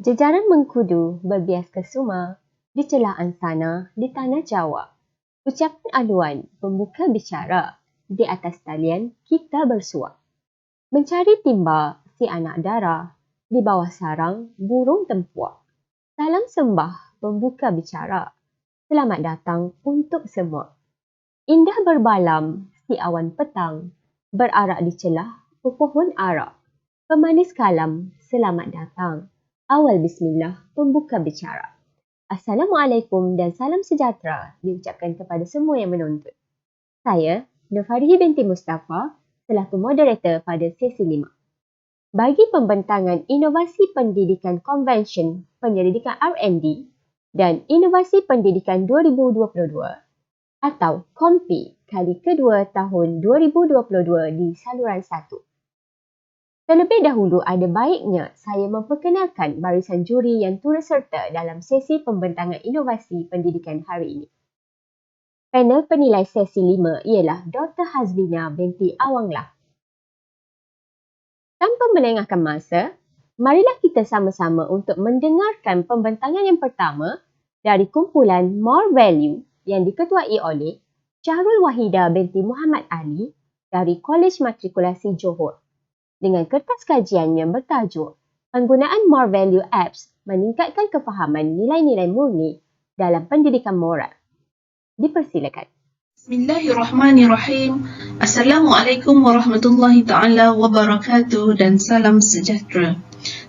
Jejaran mengkudu berbias kesuma di celaan sana di tanah Jawa. Ucapan aduan pembuka bicara di atas talian kita bersua. Mencari timba si anak dara di bawah sarang burung tempuak. Salam sembah pembuka bicara. Selamat datang untuk semua. Indah berbalam si awan petang berarak di celah pepohon ara. Pemanis kalam selamat datang. Awal bismillah pembuka bicara. Assalamualaikum dan salam sejahtera diucapkan kepada semua yang menonton. Saya, Nur Farihi binti Mustafa, selaku moderator pada sesi 5. Bagi pembentangan Inovasi Pendidikan Konvensyen Penyelidikan R&D dan Inovasi Pendidikan 2022 atau KOMPI kali kedua tahun 2022 di saluran 1. Terlebih dahulu ada baiknya saya memperkenalkan barisan juri yang turut serta dalam sesi pembentangan inovasi pendidikan hari ini. Panel penilai sesi 5 ialah Dr. Hazlina binti Awanglah. Tanpa melengahkan masa, marilah kita sama-sama untuk mendengarkan pembentangan yang pertama dari kumpulan More Value yang diketuai oleh Syahrul Wahida binti Muhammad Ali dari Kolej Matrikulasi Johor. Dengan kertas kajian yang bertajuk Penggunaan More Value Apps Meningkatkan Kefahaman Nilai-Nilai Murni dalam Pendidikan Moral. Dipersilakan. Bismillahirrahmanirrahim. Assalamualaikum warahmatullahi ta'ala wabarakatuh dan salam sejahtera.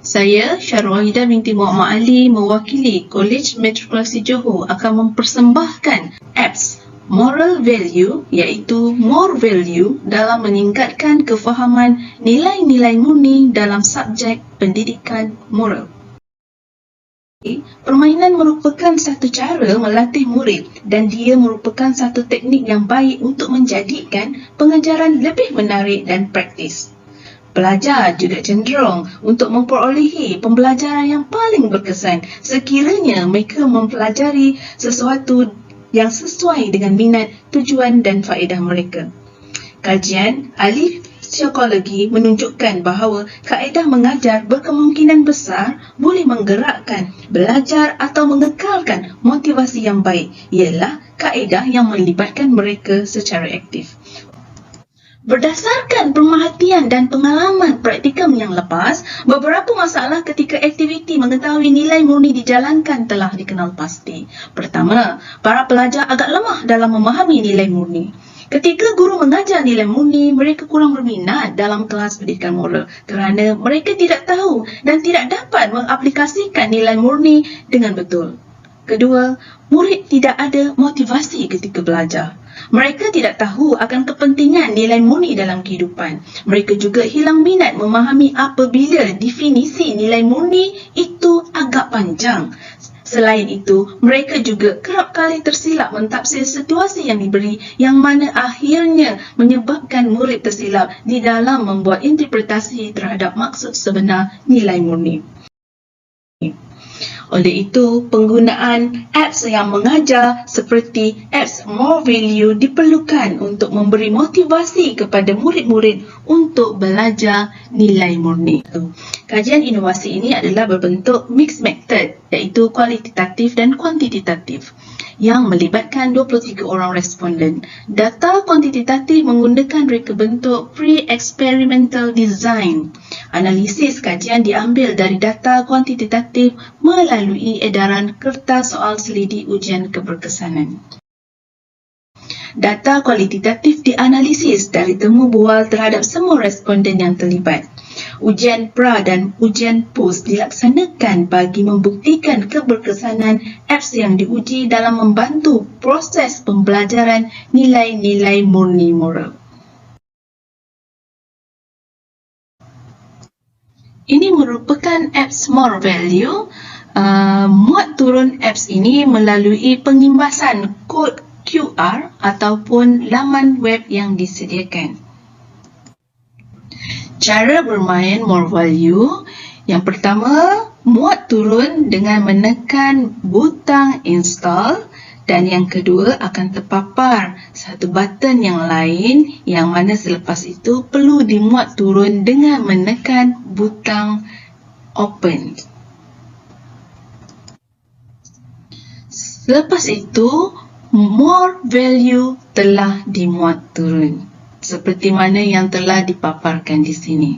Saya Syahrul Wahida binti Muhammad Ali mewakili Kolej Matrikulasi Johor akan mempersembahkan apps Moral Value iaitu More Value dalam meningkatkan kefahaman nilai-nilai murni dalam subjek pendidikan moral. Permainan merupakan satu cara melatih murid dan dia merupakan satu teknik yang baik untuk menjadikan pengajaran lebih menarik dan praktis. Pelajar juga cenderung untuk memperolehi pembelajaran yang paling berkesan sekiranya mereka mempelajari sesuatu yang sesuai dengan minat, tujuan dan faedah mereka. Kajian ahli psikologi menunjukkan bahawa kaedah mengajar berkemungkinan besar boleh menggerakkan, belajar atau mengekalkan motivasi yang baik ialah kaedah yang melibatkan mereka secara aktif. Berdasarkan pemerhatian dan pengalaman praktikum yang lepas, beberapa masalah ketika aktiviti mengetahui nilai murni dijalankan telah dikenal pasti. Pertama, para pelajar agak lemah dalam memahami nilai murni. Ketika guru mengajar nilai murni, mereka kurang berminat dalam kelas pendidikan moral kerana mereka tidak tahu dan tidak dapat mengaplikasikan nilai murni dengan betul. Kedua, murid tidak ada motivasi ketika belajar. Mereka tidak tahu akan kepentingan nilai murni dalam kehidupan. Mereka juga hilang minat memahami apabila definisi nilai murni itu agak panjang. Selain itu, mereka juga kerap kali tersilap mentafsir situasi yang diberi yang mana akhirnya menyebabkan murid tersilap di dalam membuat interpretasi terhadap maksud sebenar nilai murni. Oleh itu, penggunaan apps yang mengajar seperti apps More Value diperlukan untuk memberi motivasi kepada murid-murid untuk belajar nilai murni. Kajian inovasi ini adalah berbentuk mixed method iaitu kualitatif dan kuantitatif yang melibatkan 23 orang responden. Data kuantitatif menggunakan reka bentuk pre-experimental design. Analisis kajian diambil dari data kuantitatif melalui edaran kertas soal selidi ujian keberkesanan. Data kualitatif dianalisis dari temu bual terhadap semua responden yang terlibat. Ujian pra dan ujian post dilaksanakan bagi membuktikan keberkesanan apps yang diuji dalam membantu proses pembelajaran nilai-nilai murni moral. Ini merupakan apps More Value. Muat turun apps ini melalui pengimbasan kod QR ataupun laman web yang disediakan. Cara bermain More Value, yang pertama, muat turun dengan menekan butang install dan yang kedua akan terpapar satu button yang lain yang mana selepas itu perlu dimuat turun dengan menekan butang open. Lepas itu, more value telah dimuat turun, seperti mana yang telah dipaparkan di sini.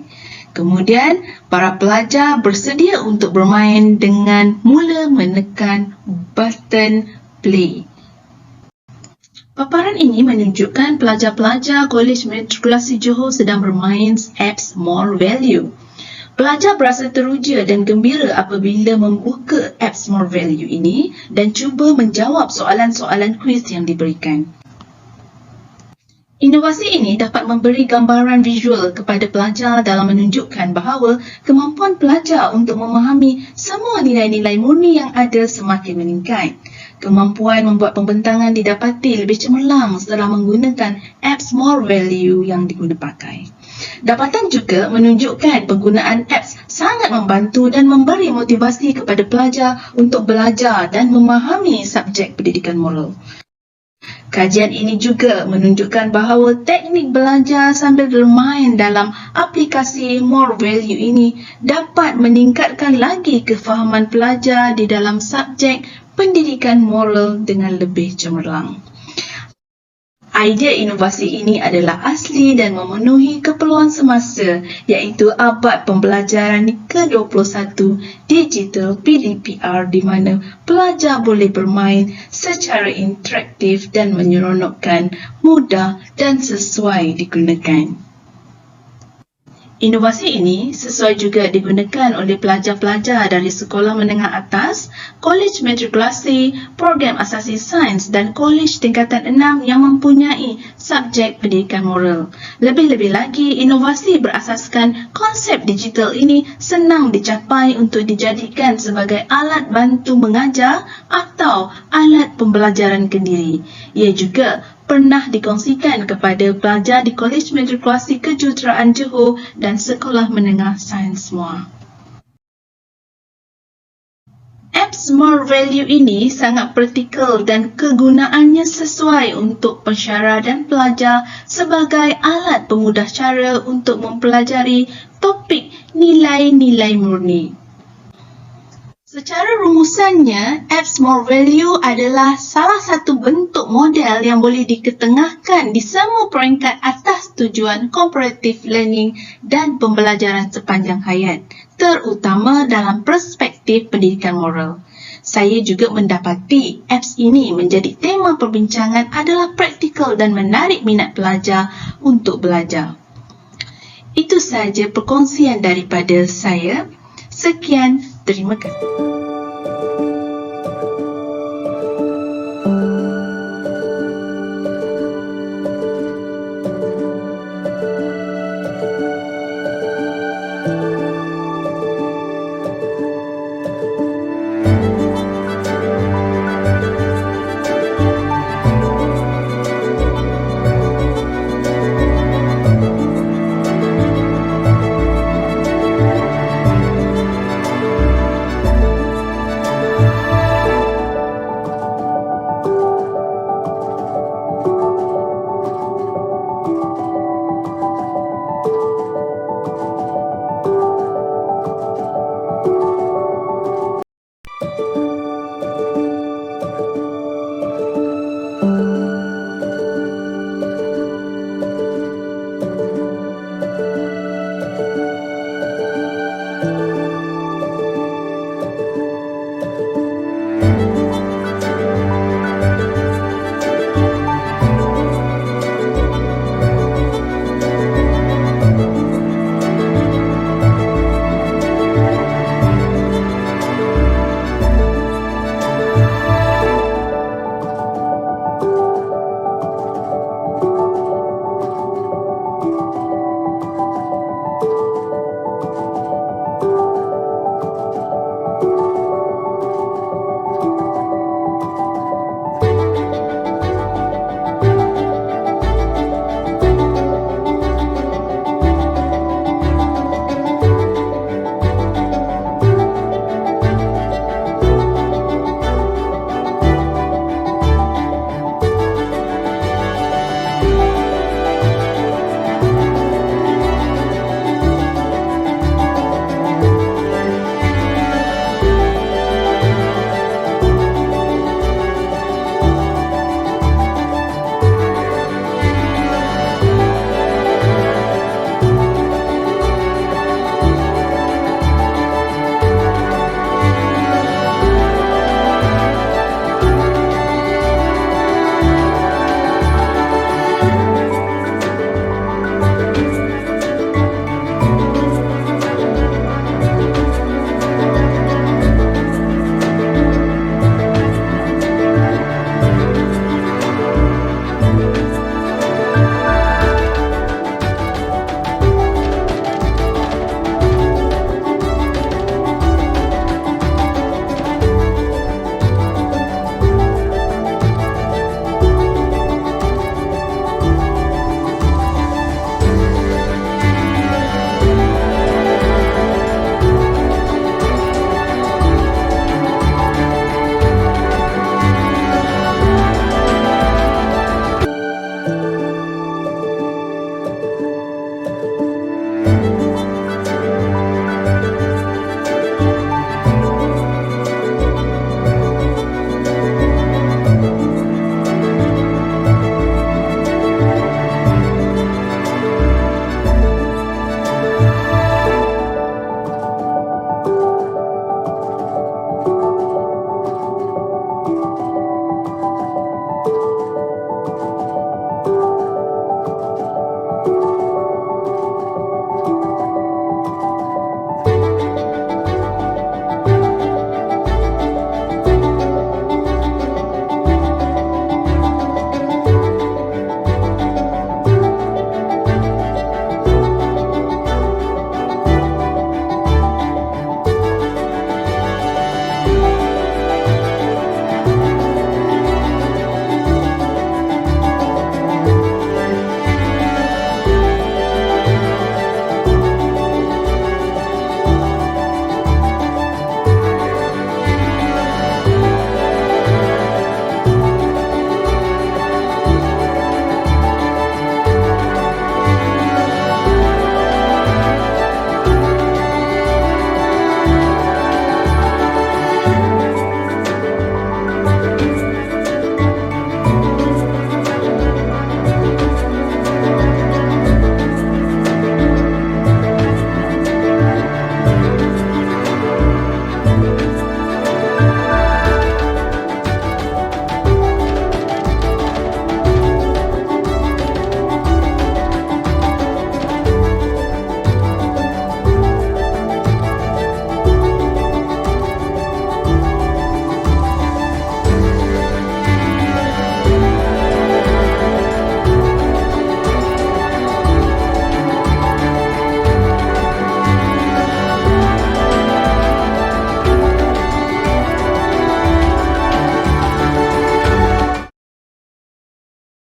Kemudian, para pelajar bersedia untuk bermain dengan mula menekan button play. Paparan ini menunjukkan pelajar-pelajar Kolej Matrikulasi Johor sedang bermain apps More Value. Pelajar berasa teruja dan gembira apabila membuka apps More Value ini dan cuba menjawab soalan-soalan kuis yang diberikan. Inovasi ini dapat memberi gambaran visual kepada pelajar dalam menunjukkan bahawa kemampuan pelajar untuk memahami semua nilai-nilai murni yang ada semakin meningkat. Kemampuan membuat pembentangan didapati lebih cemerlang setelah menggunakan apps More Value yang diguna pakai. Dapatan juga menunjukkan penggunaan apps sangat membantu dan memberi motivasi kepada pelajar untuk belajar dan memahami subjek pendidikan moral. Kajian ini juga menunjukkan bahawa teknik belajar sambil bermain dalam aplikasi More Value ini dapat meningkatkan lagi kefahaman pelajar di dalam subjek pendidikan moral dengan lebih cemerlang. Idea inovasi ini adalah asli dan memenuhi keperluan semasa, iaitu abad pembelajaran ke-21 digital PDPR di mana pelajar boleh bermain secara interaktif dan menyeronokkan, mudah dan sesuai digunakan. Inovasi ini sesuai juga digunakan oleh pelajar-pelajar dari sekolah menengah atas, kolej matrikulasi, program asasi sains dan kolej tingkatan 6 yang mempunyai subjek pendidikan moral. Lebih-lebih lagi, inovasi berasaskan konsep digital ini senang dicapai untuk dijadikan sebagai alat bantu mengajar atau alat pembelajaran kendiri. Ia juga pernah dikongsikan kepada pelajar di Kolej Matrikulasi Kejuruteraan Johor dan Sekolah Menengah Sains Muar. Apps More Value ini sangat praktikal dan kegunaannya sesuai untuk pensyarah dan pelajar sebagai alat pemudah cara untuk mempelajari topik nilai-nilai murni. Secara rumusannya, apps More Value adalah salah satu bentuk model yang boleh diketengahkan di semua peringkat atas tujuan comparative learning dan pembelajaran sepanjang hayat, terutama dalam perspektif pendidikan moral. Saya juga mendapati apps ini menjadi tema perbincangan adalah praktikal dan menarik minat pelajar untuk belajar. Itu sahaja perkongsian daripada saya. Sekian, terima kasih.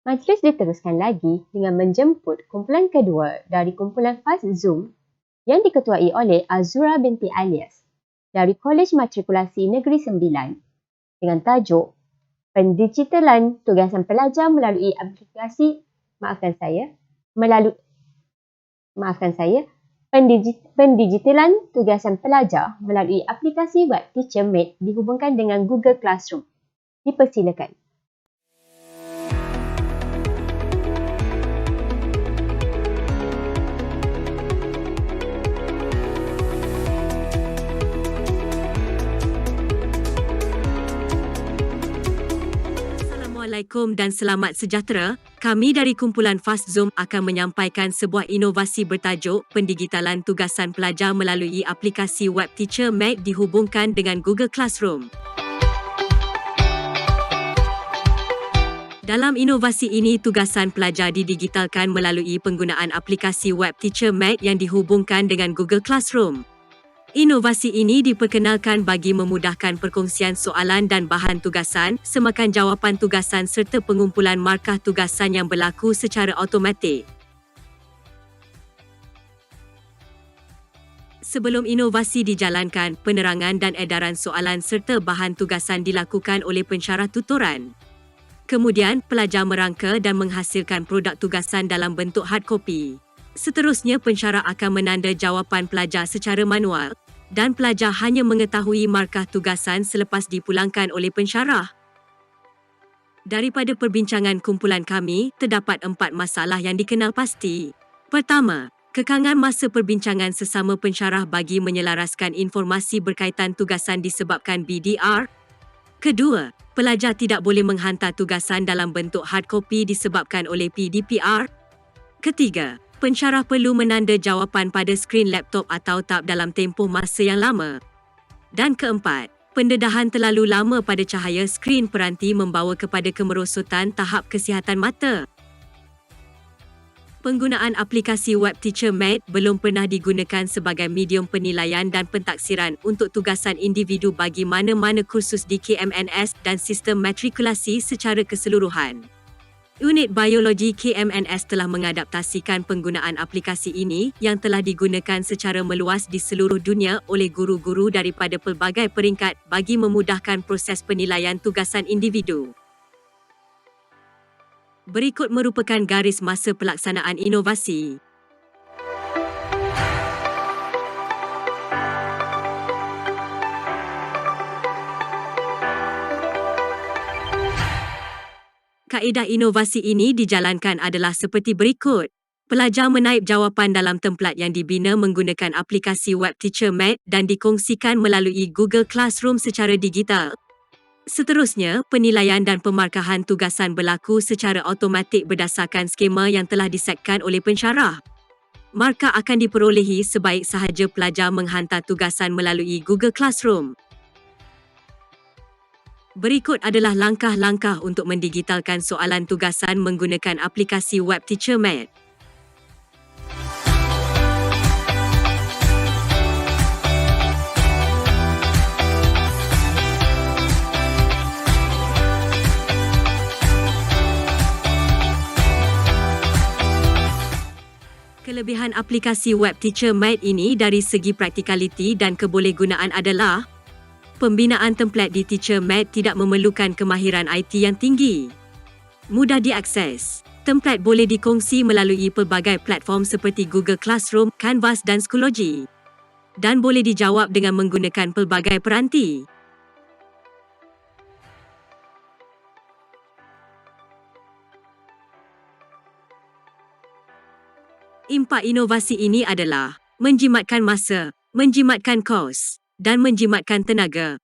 Majlis diteruskan lagi dengan menjemput kumpulan kedua dari kumpulan FAST Zoom yang diketuai oleh Azura binti Alias dari Kolej Matrikulasi Negeri Sembilan dengan tajuk Pendigitalan Tugasan Pelajar melalui aplikasi pendigitalan tugasan pelajar melalui aplikasi web TeacherMate dihubungkan dengan Google Classroom. Dipersilakan. Assalamualaikum dan selamat sejahtera. Kami dari kumpulan FAST Zoom akan menyampaikan sebuah inovasi bertajuk Pendigitalan Tugasan Pelajar melalui aplikasi web TeacherMate dihubungkan dengan Google Classroom. Dalam inovasi ini, tugasan pelajar didigitalkan melalui penggunaan aplikasi web TeacherMate yang dihubungkan dengan Google Classroom. Inovasi ini diperkenalkan bagi memudahkan perkongsian soalan dan bahan tugasan, semakan jawapan tugasan serta pengumpulan markah tugasan yang berlaku secara automatik. Sebelum inovasi dijalankan, penerangan dan edaran soalan serta bahan tugasan dilakukan oleh pensyarah tutoran. Kemudian, pelajar merangka dan menghasilkan produk tugasan dalam bentuk hard copy. Seterusnya, pensyarah akan menanda jawapan pelajar secara manual dan pelajar hanya mengetahui markah tugasan selepas dipulangkan oleh pensyarah. Daripada perbincangan kumpulan kami, terdapat 4 masalah yang dikenal pasti. Pertama, kekangan masa perbincangan sesama pensyarah bagi menyelaraskan informasi berkaitan tugasan disebabkan BDR. Kedua, pelajar tidak boleh menghantar tugasan dalam bentuk hard copy disebabkan oleh PDPR. Ketiga, pensyarah perlu menanda jawapan pada skrin laptop atau tab dalam tempoh masa yang lama. Dan keempat, pendedahan terlalu lama pada cahaya skrin peranti membawa kepada kemerosotan tahap kesihatan mata. Penggunaan aplikasi web TeacherMate belum pernah digunakan sebagai medium penilaian dan pentaksiran untuk tugasan individu bagi mana-mana kursus di KMNS dan sistem matrikulasi secara keseluruhan. Unit Biologi KMNS telah mengadaptasikan penggunaan aplikasi ini yang telah digunakan secara meluas di seluruh dunia oleh guru-guru daripada pelbagai peringkat bagi memudahkan proses penilaian tugasan individu. Berikut merupakan garis masa pelaksanaan inovasi. Kaedah inovasi ini dijalankan adalah seperti berikut. Pelajar menaip jawapan dalam templat yang dibina menggunakan aplikasi web TeacherMate dan dikongsikan melalui Google Classroom secara digital. Seterusnya, penilaian dan pemarkahan tugasan berlaku secara automatik berdasarkan skema yang telah disetkan oleh pensyarah. Markah akan diperolehi sebaik sahaja pelajar menghantar tugasan melalui Google Classroom. Berikut adalah langkah-langkah untuk mendigitalkan soalan tugasan menggunakan aplikasi web TeacherMate. Kelebihan aplikasi web TeacherMate ini dari segi praktikaliti dan kebolehgunaan adalah pembinaan templat di TeacherMate tidak memerlukan kemahiran IT yang tinggi. Mudah diakses. Templat boleh dikongsi melalui pelbagai platform seperti Google Classroom, Canvas dan Schoology. Dan boleh dijawab dengan menggunakan pelbagai peranti. Impak inovasi ini adalah menjimatkan masa, menjimatkan kos, dan menjimatkan tenaga.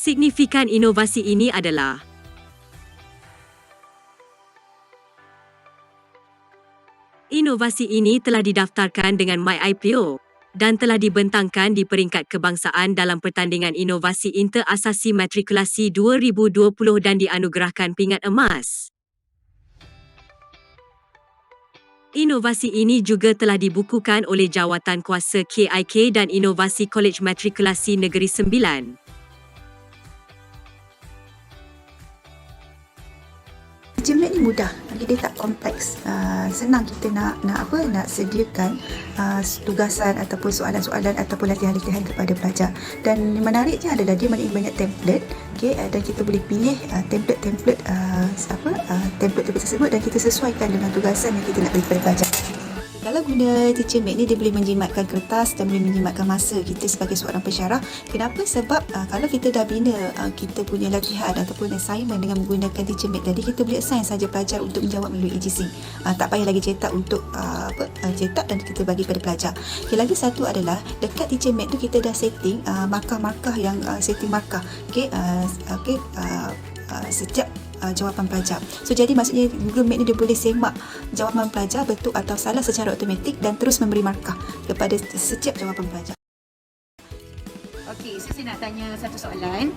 Signifikan inovasi ini adalah inovasi ini telah didaftarkan dengan MyIPO dan telah dibentangkan di peringkat kebangsaan dalam pertandingan inovasi interasasi matrikulasi 2020 dan dianugerahkan pingat emas. Inovasi ini juga telah dibukukan oleh Jawatan Kuasa KIK dan Inovasi Kolej Matrikulasi Negeri Sembilan. Teachermate ni mudah, dia tak kompleks. Senang kita nak sediakan tugasan ataupun soalan-soalan ataupun latihan-latihan kepada pelajar. Dan menariknya adalah dia memiliki banyak template, dan kita boleh pilih template tersebut dan kita sesuaikan dengan tugasan yang kita nak beri kepada pelajar. Kalau guna Teachermate ni, dia boleh menjimatkan kertas dan boleh menjimatkan masa kita sebagai seorang pensyarah. Kenapa? Sebab kalau kita dah bina kita punya latihan ataupun assignment dengan menggunakan Teachermate tadi, kita boleh assign saja pelajar untuk menjawab melalui EGC. Tak payah lagi cetak untuk cetak dan kita bagi pada pelajar. Okay, lagi satu adalah dekat Teachermate tu kita dah setting markah-markah yang setting markah. Setiap jawapan pelajar. So jadi maksudnya Google Meet ni dia boleh semak jawapan pelajar betul atau salah secara automatik dan terus memberi markah kepada setiap jawapan pelajar. Okey, so saya nak tanya satu soalan.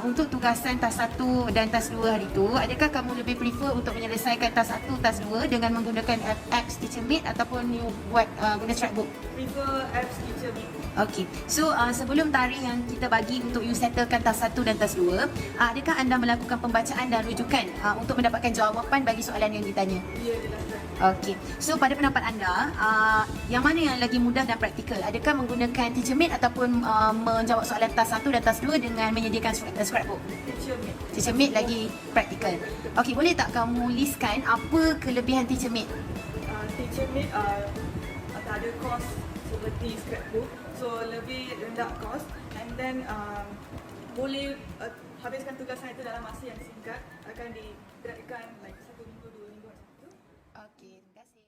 Untuk tugasan TAS 1 dan TAS 2 hari tu, adakah kamu lebih prefer untuk menyelesaikan TAS 1, TAS 2 dengan menggunakan apps Teachermate ataupun you buat guna Scrapbook? Prefer apps Teachermate. Okey, so sebelum tarikh yang kita bagi untuk you settlekan TAS 1 dan TAS 2, adakah anda melakukan pembacaan dan rujukan untuk mendapatkan jawapan bagi soalan yang ditanya? Ya, jelaskan. Okey, so pada pendapat anda, yang mana yang lagi mudah dan praktikal? Adakah menggunakan Teachermate ataupun menjawab soalan TAS 1 dan TAS 2 dengan menyediakan Scrapbook? Teachermate. Teachermate lagi praktikal. Okey, boleh tak kamu listkan apa kelebihan Teachermate? Teachermate tak ada kos seperti Scrapbook, so lebih rendah kos, and then boleh habiskan tugasan itu dalam masa yang singkat, akan digerakkan like 1 minggu, 2 minggu macam tu. Okey, terima kasih.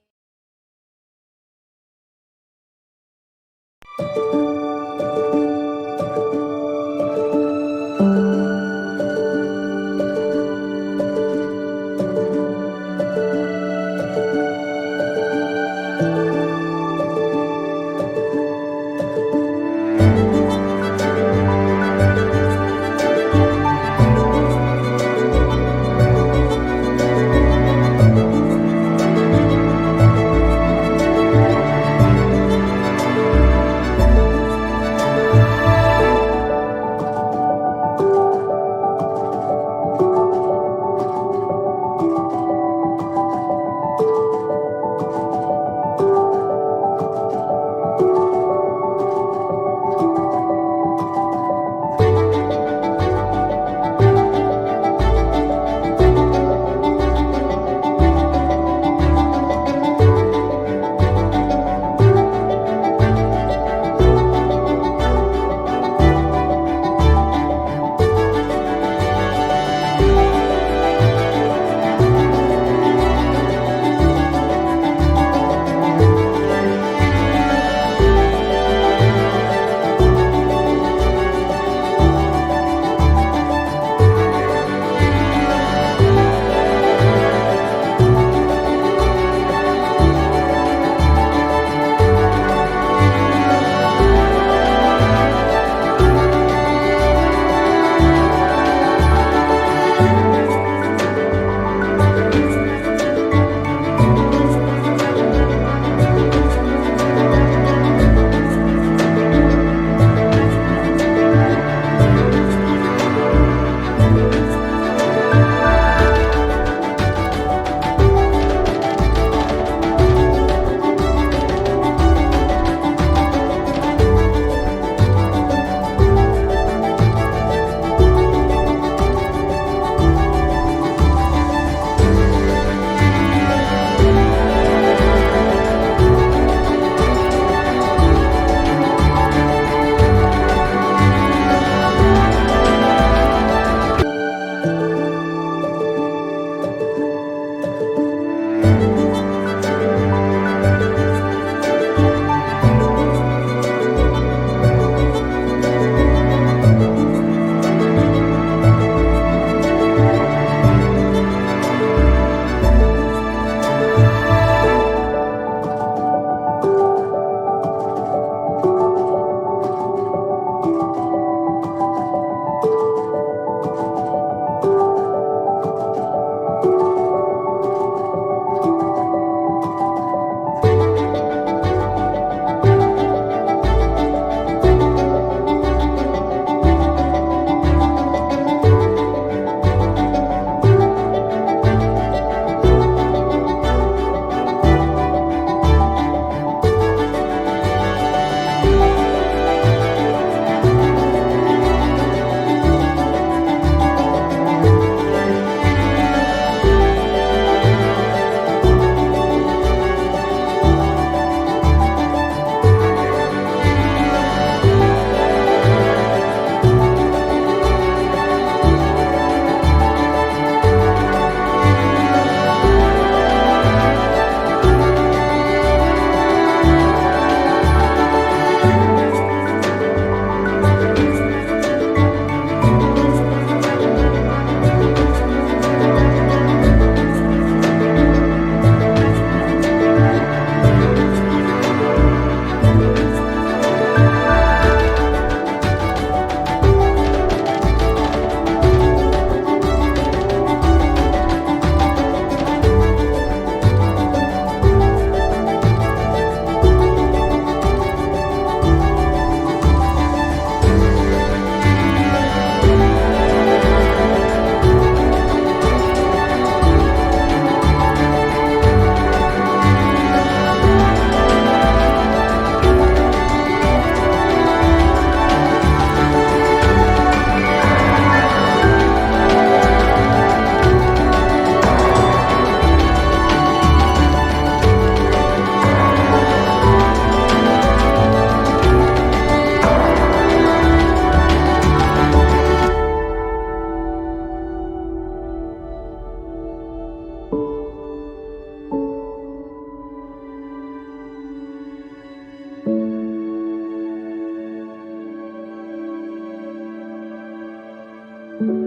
Baiklah,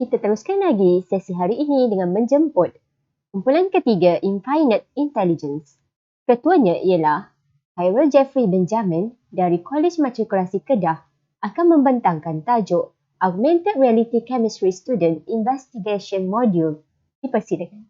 kita teruskan lagi sesi hari ini dengan menjemput kumpulan ketiga Infinite Intelligence. Ketuanya ialah Hairul Jeffrey Benjamin dari Kolej Matrikulasi Kedah akan membentangkan tajuk Augmented Reality Chemistry Student Investigation Module. Dipersilakan.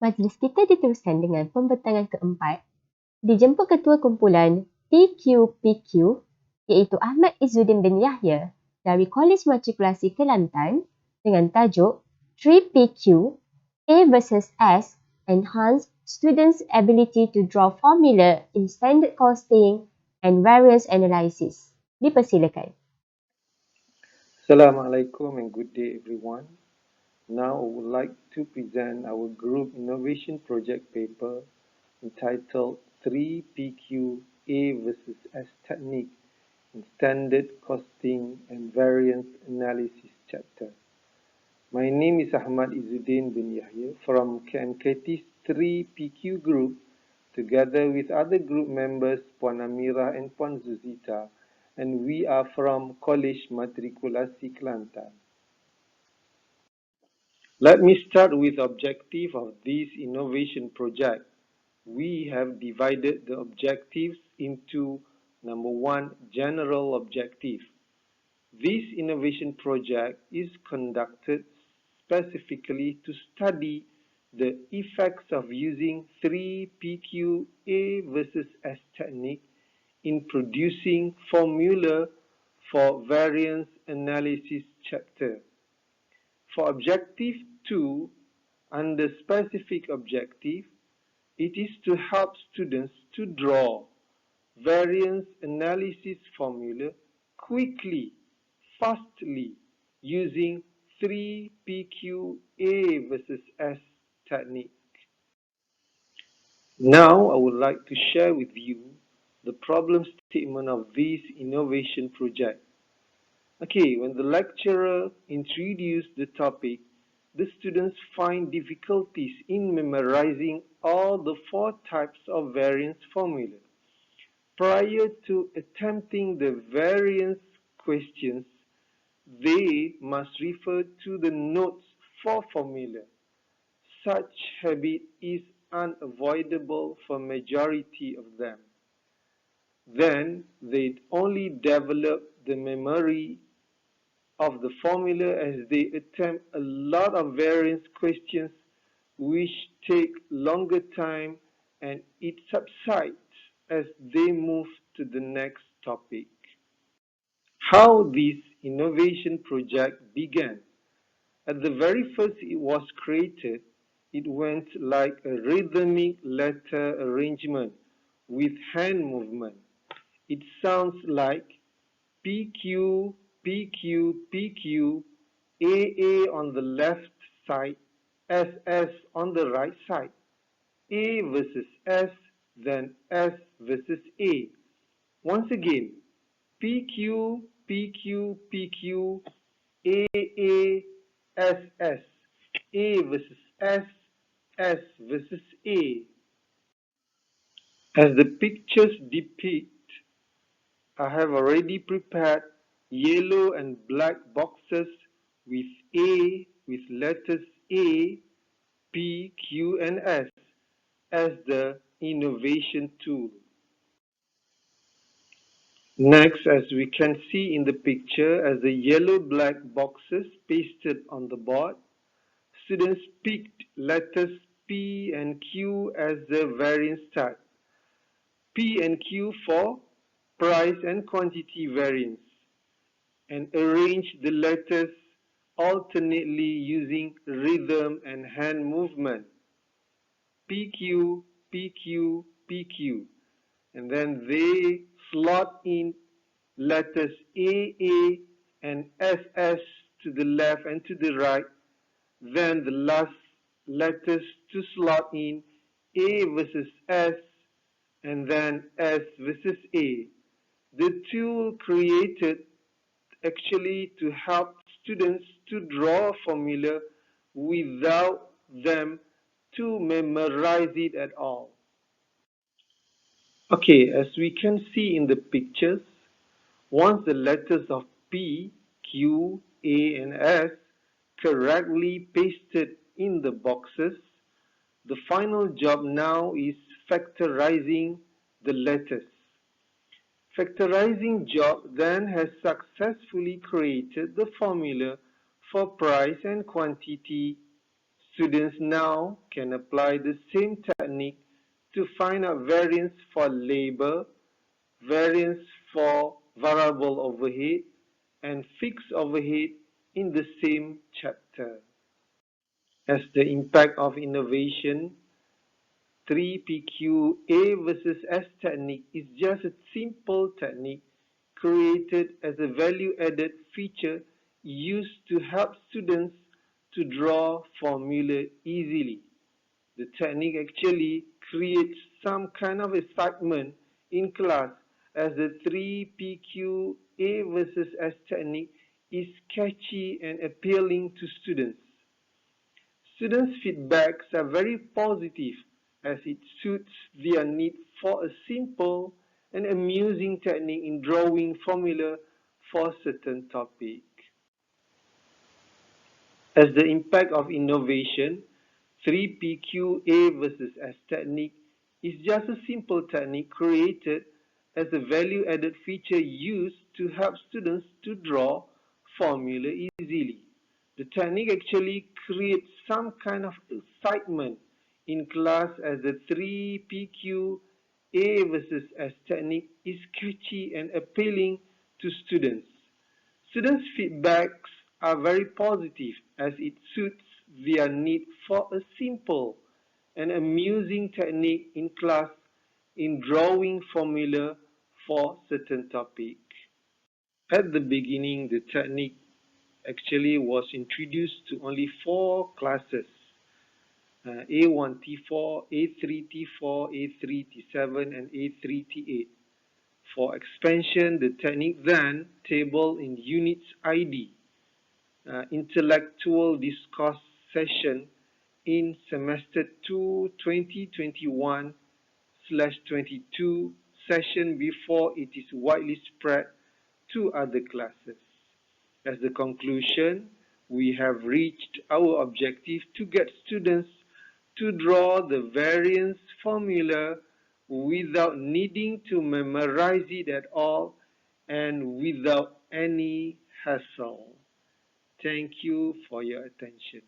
Majlis kita diteruskan dengan pembentangan keempat. Dijemput Ketua Kumpulan PQPQ iaitu Ahmad Izzuddin bin Yahya dari Kolej Matrikulasi Kelantan dengan tajuk 3PQ A versus S Enhance Students' Ability to Draw Formula in Standard Costing and Variance Analysis. Dipersilakan. Assalamualaikum and good day everyone. Now I would like to present our group innovation project paper entitled 3PQ A versus S Technique in Standard Costing and Variance Analysis chapter. My name is Ahmad Izzuddin bin Yahya from KMKT's 3PQ group together with other group members Puan Amira and Puan Zuzita, and we are from Kolej Matrikulasi Kelantan. Let me start with the objective of this innovation project. We have divided the objectives into number 1, general objective. This innovation project is conducted specifically to study the effects of using 3PQ A versus S technique in producing formula for variance analysis chapter. For objective 2, under specific objective, it is to help students to draw variance analysis formula quickly, fastly, using 3PQ A versus S technique. Now I would like to share with you the problem statement of this innovation project. Okay, when the lecturer introduced the topic, the students find difficulties in memorizing all the 4 types of variance formula. Prior to attempting the variance questions, they must refer to the notes for formula. Such habit is unavoidable for majority of them. Then they only develop the memory of the formula as they attempt a lot of variance questions which take longer time, and it subsides as they move to the next topic. How this innovation project began. At the very first it was created, it went like a rhythmic letter arrangement with hand movement. It sounds like PQ, PQ, PQ, AA on the left side, SS on the right side, A versus S, then S versus A. Once again, PQ, PQ, PQ, AA, SS, A versus S, S versus A. As the pictures depict, I have already prepared yellow and black boxes with A, with letters A, P, Q, and S as the innovation tool. Next, as we can see in the picture, as the yellow-black boxes pasted on the board, students picked letters P and Q as the variance type. P and Q for price and quantity variance, and arrange the letters alternately using rhythm and hand movement. PQ, PQ, PQ. And then they slot in letters AA and SS to the left and to the right. Then the last letters to slot in A versus S and then S versus A. The tool created actually to help students to draw a formula without them to memorize it at all. Okay, as we can see in the pictures, once the letters of P, Q, A, and S correctly pasted in the boxes, the final job now is factorizing the letters. Factorizing job then has successfully created the formula for price and quantity. Students now can apply the same technique to find out variance for labor, variance for variable overhead, and fixed overhead in the same chapter. As the impact of innovation, 3PQA versus S technique is just a simple technique created as a value-added feature used to help students to draw formula easily. The technique actually creates some kind of excitement in class as the 3PQA versus S technique is catchy and appealing to students. Students' feedbacks are very positive as it suits their need for a simple and amusing technique in drawing formula for certain topic. As the impact of innovation, 3PQA versus S technique is just a simple technique created as a value-added feature used to help students to draw formula easily. The technique actually creates some kind of excitement in class as the 3PQA versus S technique is catchy and appealing to students. Students' feedbacks are very positive as it suits their need for a simple and amusing technique in class in drawing formula for certain topic. At the beginning, the technique actually was introduced to only 4 classes, A1T4, A3T4, A3T7, and A3T8. For expansion, the technique then tabled in Units ID, Intellectual Discourse Session in Semester 2 2021/22 session before it is widely spread to other classes. As the conclusion, we have reached our objective to get students to draw the variance formula without needing to memorize it at all and without any hassle. Thank you for your attention.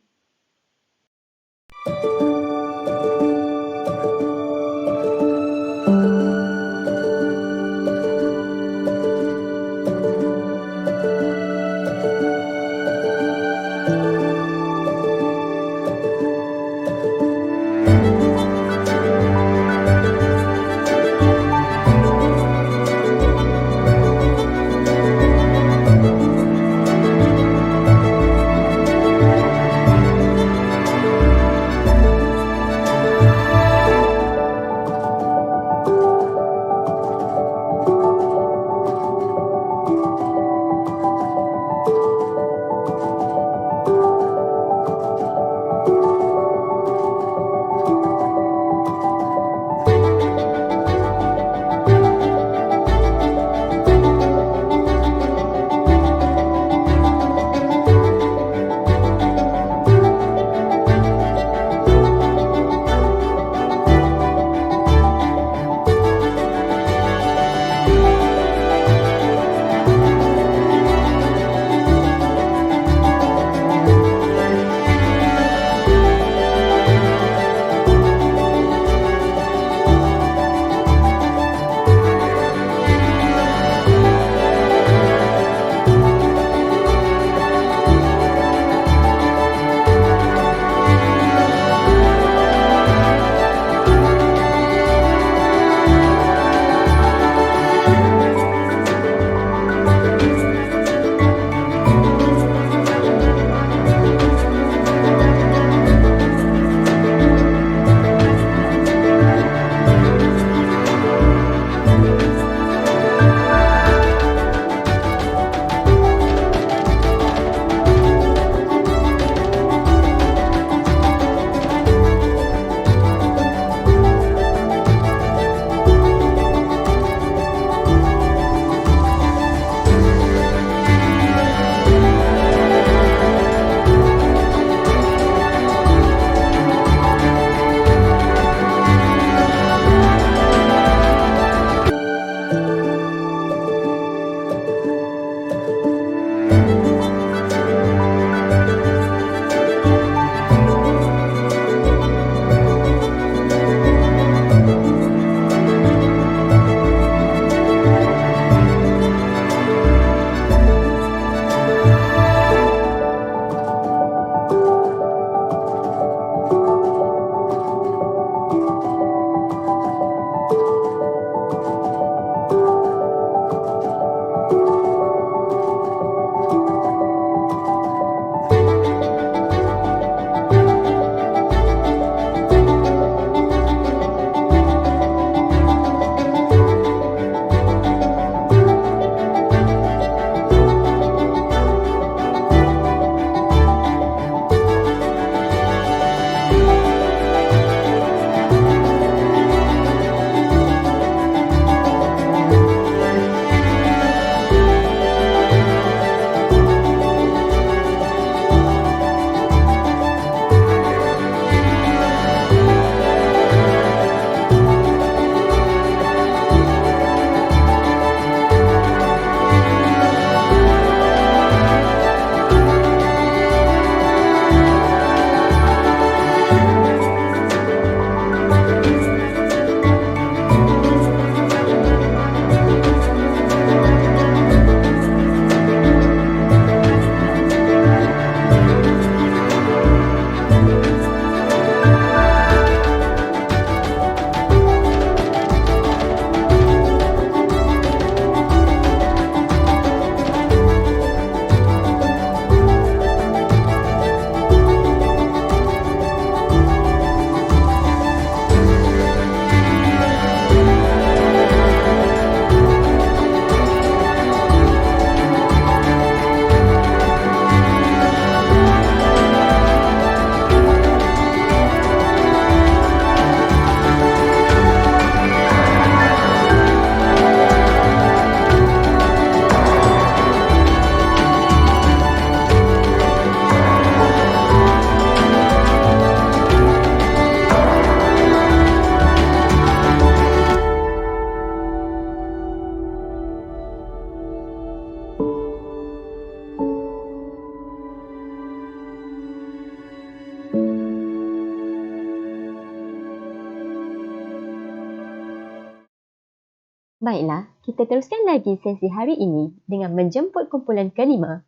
Baiklah, kita teruskan lagi sesi hari ini dengan menjemput kumpulan kelima,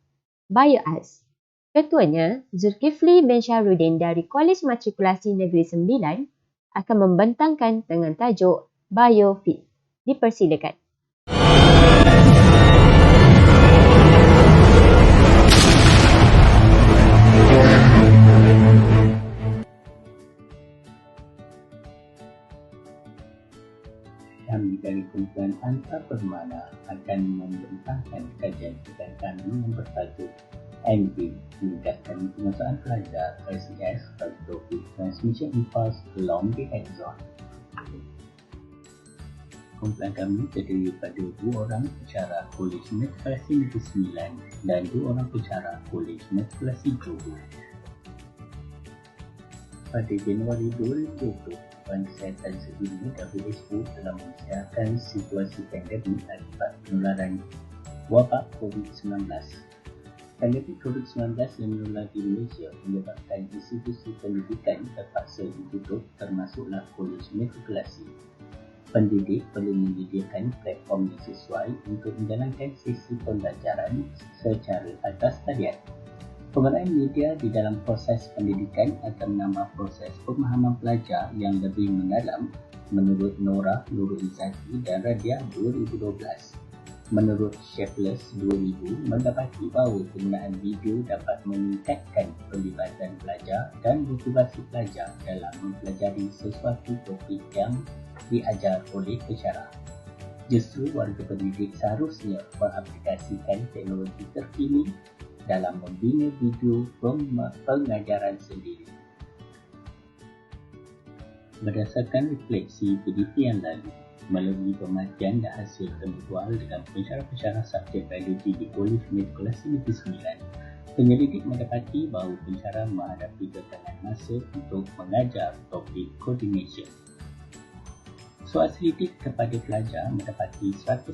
BioArts. Ketuanya, Zulkifli bin Syarudin dari Kolej Matrikulasi Negeri Sembilan akan membentangkan dengan tajuk BioFit. Dipersilakan. Kami dari kumpulan Antar Permana akan membentangkan kajian kita kami yang bertajuk MV, meningkatkan penguasaan pelajar SES pada topik Transmission Impulse Along the Axon. Kumpulan kami terdiri pada 2 orang pensyarah Kolej Matrikulasi Negeri Sembilan dan 2 orang pensyarah Kolej Matrikulasi Johor. Pada Januari 2020, Badan Kesihatan Sedunia WHO telah mensiarkan situasi pandemik akibat penularan wabak COVID-19. Pandemik COVID-19 yang menular di Malaysia menyebabkan institusi pendidikan terpaksa ditutup termasuklah Kolej Matrikulasi. Pendidik perlu menyediakan platform yang sesuai untuk menjalankan sesi pembelajaran secara atas talian. Penggunaan media di dalam proses pendidikan akan menambah proses pemahaman pelajar yang lebih mendalam menurut Nora Nurul Izzati dan Radia 2012. Menurut Shapeless 2000, mendapati bahawa penggunaan video dapat meningkatkan pelibatan pelajar dan motivasi pelajar dalam mempelajari sesuatu topik yang diajar oleh pensyarah. Justru warga pendidik seharusnya mengaplikasikan teknologi terkini dalam membina video pengajaran sendiri. Berdasarkan refleksi PDP yang lalu, melalui pemerhatian dan hasil tembual dengan pensyarah-pensyarah subjek biologi di Kolej Matrikulasi Negeri Sembilan, penyelidik mendapati bahawa pensyarah menghadapi kekangan masa untuk mengajar topik coordination. Soal selidik kepada pelajar mendapati 100%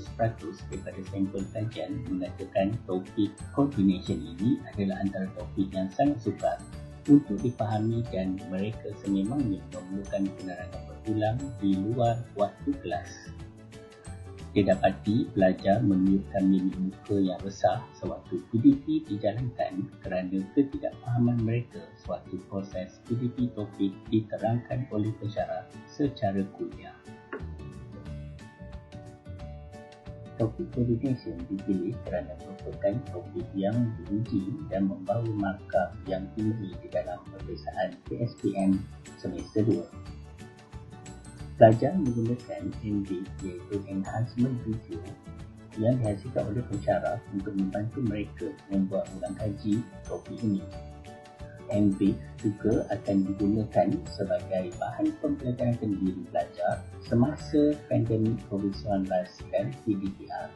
daripada sampel kajian mengatakan topik coordination ini adalah antara topik yang sangat sukar untuk dipahami dan mereka sememangnya memerlukan penerangan berulang di luar waktu kelas. Didapati pelajar menunjukkan mimik muka yang resah sewaktu PDP dijalankan kerana ketidakfahaman mereka sewaktu proses PDP topik diterangkan oleh pensyarah secara kuliah. Topik coordination dipilih kerana merupakan topik yang diuji dan membawa markah yang tinggi di dalam peperiksaan PSPM semester 2. Pelajar menggunakan MV iaitu Enhancement Video yang dihasilkan oleh pensyarah untuk membantu mereka membuat ulang kaji topik ini. MV juga akan digunakan sebagai bahan pembelajaran sendiri pelajar semasa pandemik COVID-19 dan PDPR.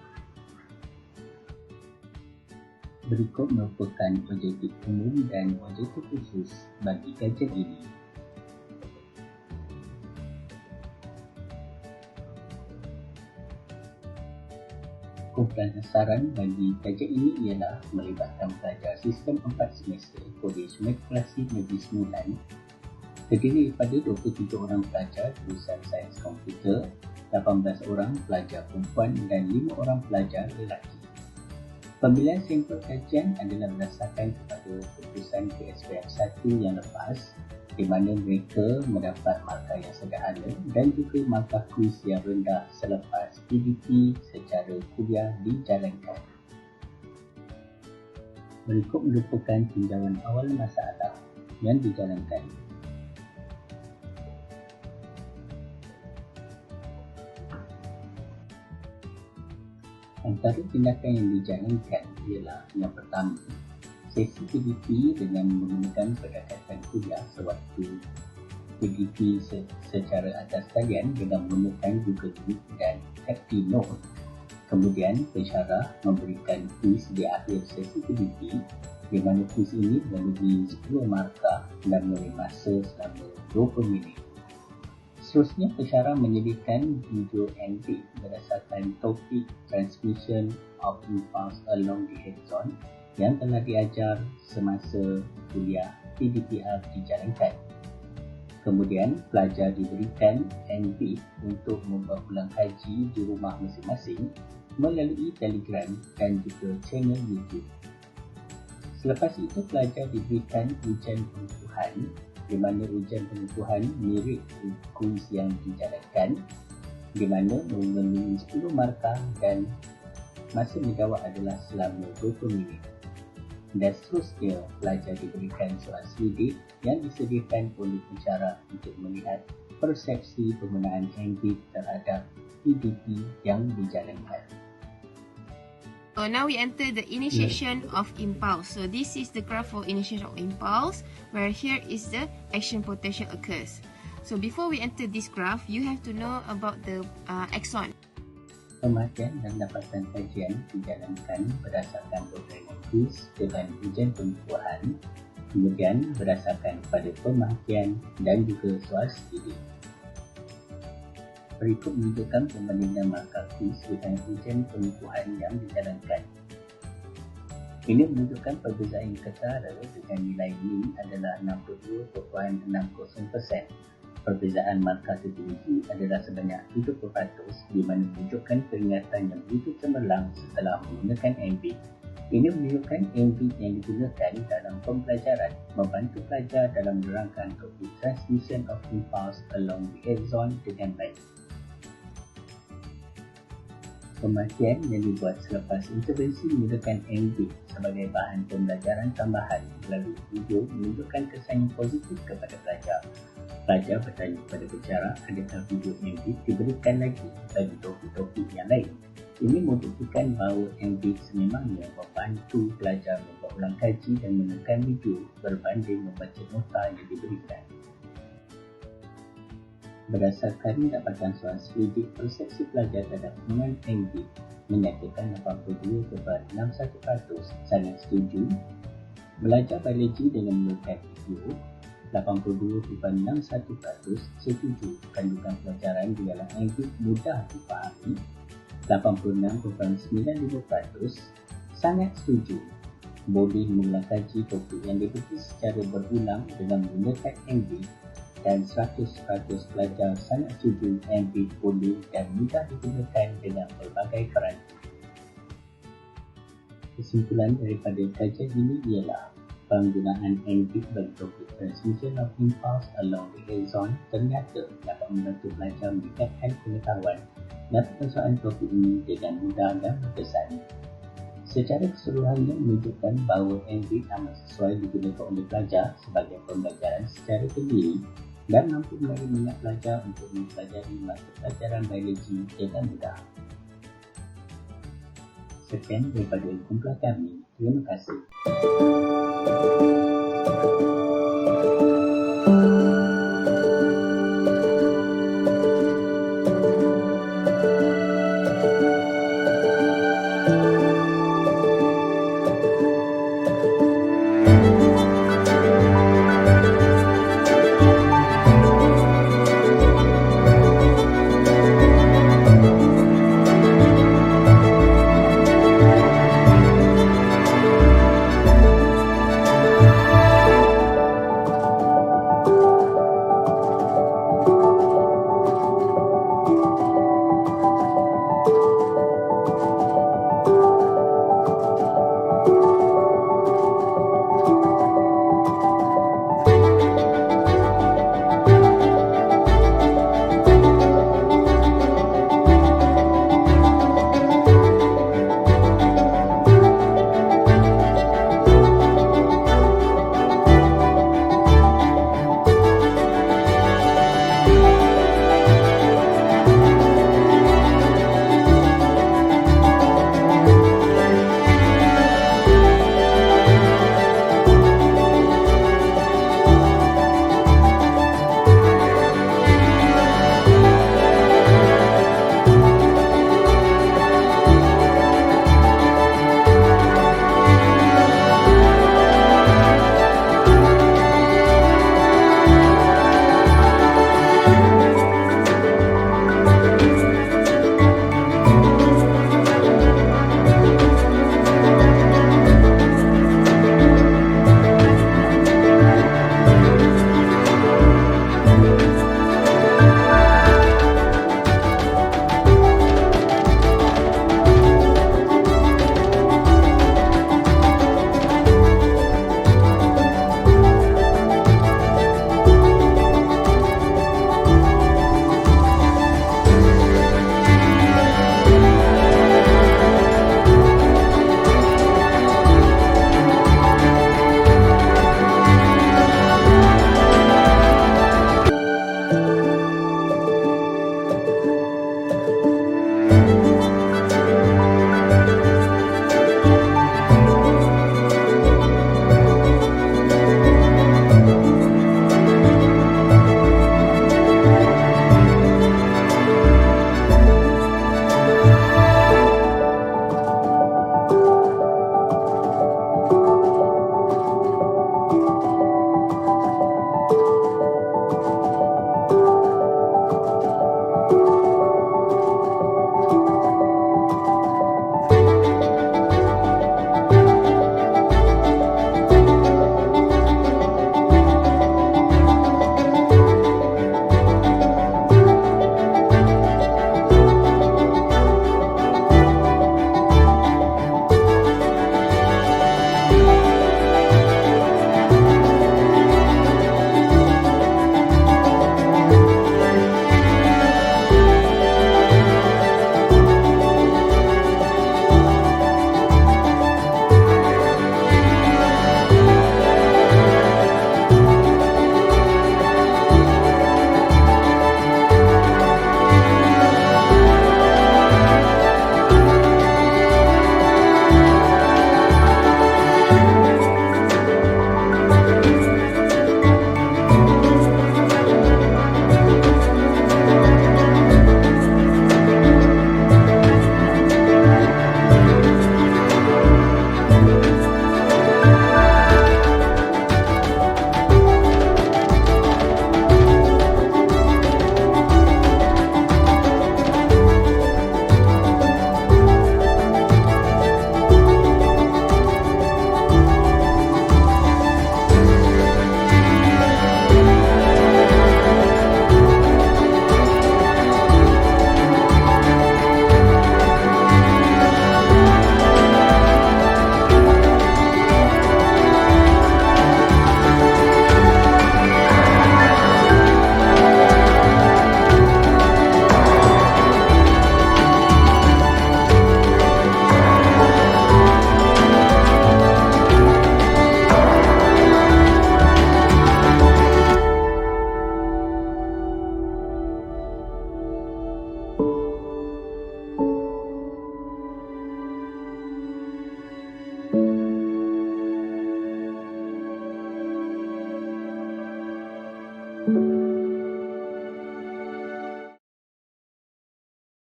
Berikut merupakan objektif umum dan objektif khusus bagi kajian ini. Kumpulan sasaran bagi kajian ini ialah melibatkan pelajar sistem 4 semester Kolej Matrikulasi Negeri Sembilan, terdiri daripada 27 orang pelajar jurusan Sains Komputer, 18 orang pelajar perempuan dan 5 orang pelajar lelaki. Pemilihan sampel kajian adalah berdasarkan kepada keputusan PSPM 1 yang lepas, di mana mereka mendapat markah yang sederhana dan juga markah kuis yang rendah selepas PDP secara kuliah dijalankan. Berikut merupakan tinjauan awal masalah yang dijalankan. Antara tindakan yang dijalankan ialah yang pertama, sesi PDP dengan menggunakan pendekatan kuliah sewaktu PDP secara atas talian dengan menggunakan Google Meet dan Active Note. Kemudian pensyarah memberikan kuis di akhir sesi PDP di mana kuis ini memiliki 10 markah dan memberi masa selama 20 minit. Seterusnya, pensyarah menyediakan video MV berdasarkan topik Transmission of Impulse Along the Axon yang telah diajar semasa kuliah PDPR dijalankan. Kemudian, pelajar diberikan NB untuk membuat ulang kaji di rumah masing-masing melalui Telegram dan juga channel YouTube. Selepas itu, pelajar diberikan ujian pengukuhan di mana ujian pengukuhan mirip kuis yang dijalankan di mana memenuhi 10 markah dan masa menjawab adalah selama 20 minit. Dan seterusnya, pelajar diberikan soal selidik yang disediakan oleh pensyarah untuk melihat persepsi penggunaan NB terhadap PDP yang dijalankan. So now we enter the initiation of impulse. So this is the graph for initiation of impulse, where here is the action potential occurs. So before we enter this graph, you have to know about the axon. Pemakaian dan dapatan kajian dijalankan berdasarkan program kuis dengan ujian pengukuhan, kemudian berdasarkan pada pemakaian dan juga soal selidik. Berikut menunjukkan perbandingan markah kuis dengan ujian pengukuhan yang dijalankan. Ini menunjukkan perbezaan ketara dengan nilai NIM adalah 62.60%. Perbezaan markah tertinggi adalah sebanyak 70% di mana menunjukkan peringatan yang begitu cemerlang setelah menggunakan NB. Ini menunjukkan NB yang digunakan dalam pembelajaran membantu pelajar dalam menerangkan topik transmission of impulse along the axon dengan baik. Pemakaian yang dibuat selepas intervensi menggunakan NB sebagai bahan pembelajaran tambahan melalui video menunjukkan kesan yang positif kepada pelajar. Pelajar bertanya kepada pensyarah adakah video NB diberikan lagi bagi topik-topik yang lain. Ini membuktikan bahawa NB sememangnya membantu pelajar membuat ulang kaji dan menekan video berbanding membaca nota yang diberikan. Berdasarkan dapatan soal selidik, persepsi pelajar terhadap penggunaan NB menyatakan 82.61% sangat setuju. Belajar biologi dengan menggunakan video, 82.61% setuju kandungan pelajaran di dalam NB mudah dipahami. 86.95% sangat setuju boleh mengulang kaji topik yang diberi secara berulang dengan menggunakan NB, dan 100% pelajar sangat setuju NB boleh dan mudah digunakan dengan pelbagai kerana. Kesimpulan daripada kajian ini ialah penggunaan NB bagi topik transmission of impulse along the axon ternyata dapat membantu pelajar meningkatkan pengetahuan dan penguasaan topik ini dengan mudah dan berkesan. Secara keseluruhannya menunjukkan bahawa NB amat sesuai digunakan oleh pelajar sebagai pembelajaran secara sendiri dan mampu menarik minat pelajar untuk mempelajari mata pelajaran biologi dengan mudah. Sekian daripada kumpulan kami. Terima kasih.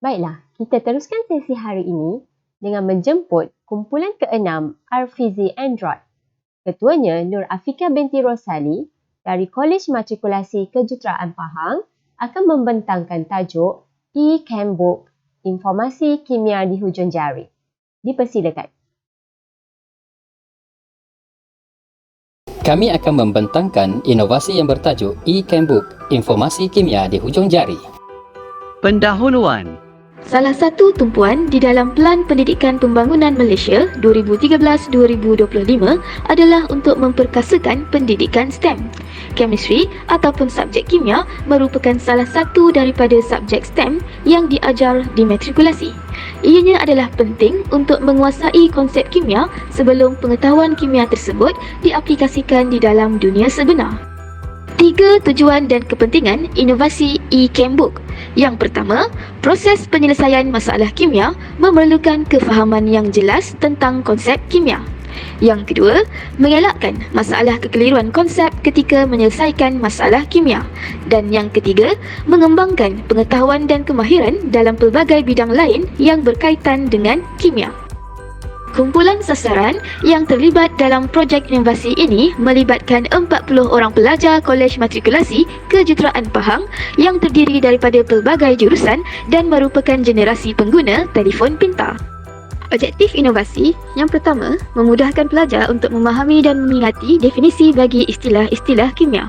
Baiklah, kita teruskan sesi hari ini dengan menjemput kumpulan ke-6 Arfizi Android. Ketuanya Nur Afika binti Rosali dari Kolej Matrikulasi Kejuruteraan Pahang akan membentangkan tajuk e-Cambook, Informasi Kimia di Hujung Jari. Dipersilakan. Kami akan membentangkan inovasi yang bertajuk e-Cambook, Informasi Kimia di Hujung Jari. Pendahuluan. Salah satu tumpuan di dalam Pelan Pendidikan Pembangunan Malaysia 2013-2025 adalah untuk memperkasakan pendidikan STEM. Chemistry ataupun subjek kimia merupakan salah satu daripada subjek STEM yang diajar di matrikulasi. Ianya adalah penting untuk menguasai konsep kimia sebelum pengetahuan kimia tersebut diaplikasikan di dalam dunia sebenar. 3 tujuan dan kepentingan inovasi e-Cambook. Yang pertama, proses penyelesaian masalah kimia memerlukan kefahaman yang jelas tentang konsep kimia. Yang kedua, mengelakkan masalah kekeliruan konsep ketika menyelesaikan masalah kimia. Dan yang ketiga, mengembangkan pengetahuan dan kemahiran dalam pelbagai bidang lain yang berkaitan dengan kimia. Kumpulan sasaran yang terlibat dalam projek inovasi ini melibatkan 40 orang pelajar Kolej Matrikulasi Kejuruteraan Pahang yang terdiri daripada pelbagai jurusan dan merupakan generasi pengguna telefon pintar. Objektif inovasi yang pertama, memudahkan pelajar untuk memahami dan mengingati definisi bagi istilah-istilah kimia.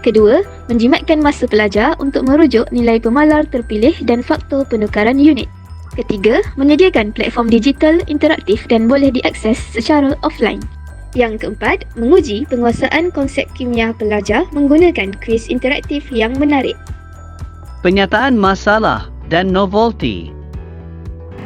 Kedua, menjimatkan masa pelajar untuk merujuk nilai pemalar terpilih dan faktor penukaran unit. Ketiga, menyediakan platform digital interaktif dan boleh diakses secara offline. Yang keempat, menguji penguasaan konsep kimia pelajar menggunakan kuis interaktif yang menarik. Penyataan masalah dan novelty.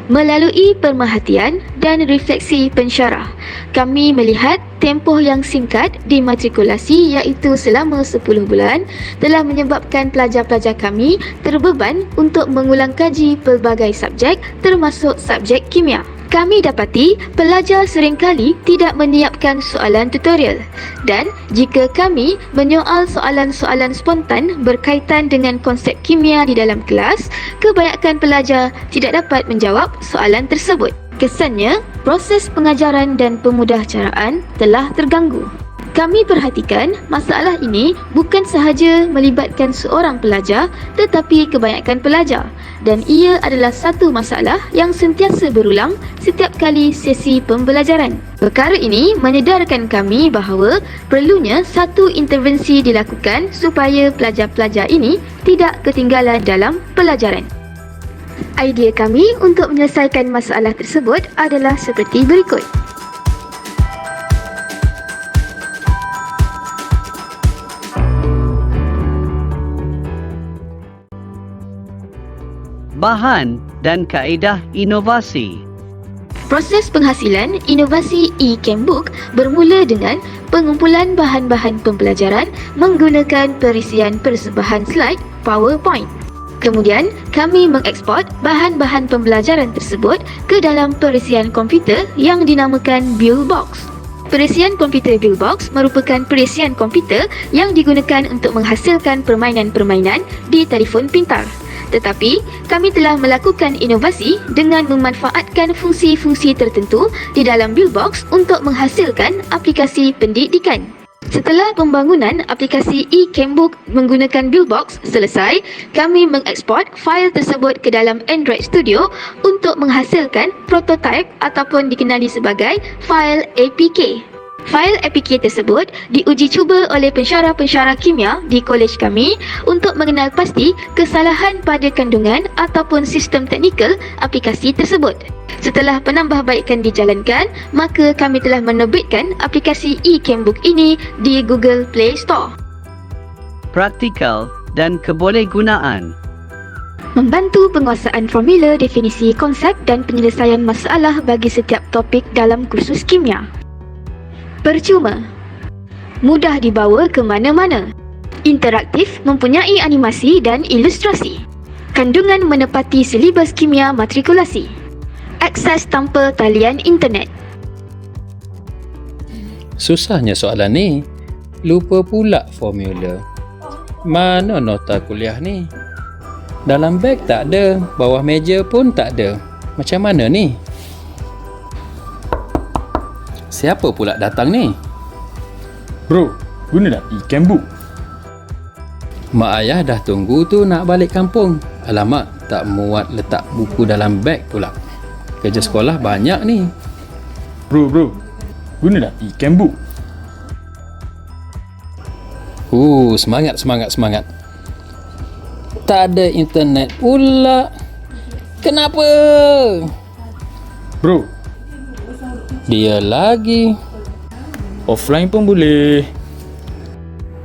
Melalui pemerhatian dan refleksi pensyarah, kami melihat tempoh yang singkat di matrikulasi iaitu selama 10 bulan telah menyebabkan pelajar-pelajar kami terbeban untuk mengulang kaji pelbagai subjek termasuk subjek kimia. Kami dapati pelajar seringkali tidak menyiapkan soalan tutorial dan jika kami menyoal soalan-soalan spontan berkaitan dengan konsep kimia di dalam kelas, kebanyakan pelajar tidak dapat menjawab soalan tersebut. Kesannya, proses pengajaran dan pemudahcaraan telah terganggu. Kami perhatikan masalah ini bukan sahaja melibatkan seorang pelajar tetapi kebanyakan pelajar dan ia adalah satu masalah yang sentiasa berulang setiap kali sesi pembelajaran. Perkara ini menyedarkan kami bahawa perlunya satu intervensi dilakukan supaya pelajar-pelajar ini tidak ketinggalan dalam pelajaran. Idea kami untuk menyelesaikan masalah tersebut adalah seperti berikut. Bahan dan kaedah inovasi. Proses penghasilan inovasi e-Cambook bermula dengan pengumpulan bahan-bahan pembelajaran menggunakan perisian persembahan slide PowerPoint. Kemudian, kami mengeksport bahan-bahan pembelajaran tersebut ke dalam perisian komputer yang dinamakan Buildbox. Perisian komputer Buildbox merupakan perisian komputer yang digunakan untuk menghasilkan permainan-permainan di telefon pintar. Tetapi, kami telah melakukan inovasi dengan memanfaatkan fungsi-fungsi tertentu di dalam Buildbox untuk menghasilkan aplikasi pendidikan. Setelah pembangunan aplikasi e-Cambook menggunakan Buildbox selesai, kami mengeksport fail tersebut ke dalam Android Studio untuk menghasilkan prototype ataupun dikenali sebagai fail APK. Fail APK tersebut diuji cuba oleh pensyarah-pensyarah kimia di kolej kami untuk mengenal pasti kesalahan pada kandungan ataupun sistem teknikal aplikasi tersebut. Setelah penambahbaikan dijalankan, maka kami telah menerbitkan aplikasi e-Cambook ini di Google Play Store. Praktikal dan kebolehgunaan. Membantu penguasaan formula, definisi, konsep dan penyelesaian masalah bagi setiap topik dalam kursus kimia. Percuma. Mudah dibawa ke mana-mana. Interaktif, mempunyai animasi dan ilustrasi. Kandungan menepati silibus kimia matrikulasi. Akses tanpa talian internet. Susahnya soalan ni. Lupa pula formula. Mana nota kuliah ni? Dalam beg tak ada, bawah meja pun tak ada. Macam mana ni? Siapa pula datang ni? Bro, guna tak e-Cambook? Mak ayah dah tunggu tu nak balik kampung. Alamak, tak muat letak buku dalam beg pula. Kerja sekolah banyak ni. Bro, guna tak e-Cambook? Semangat. Tak ada internet pula. Kenapa? Bro, Dia lagi. offline pun boleh.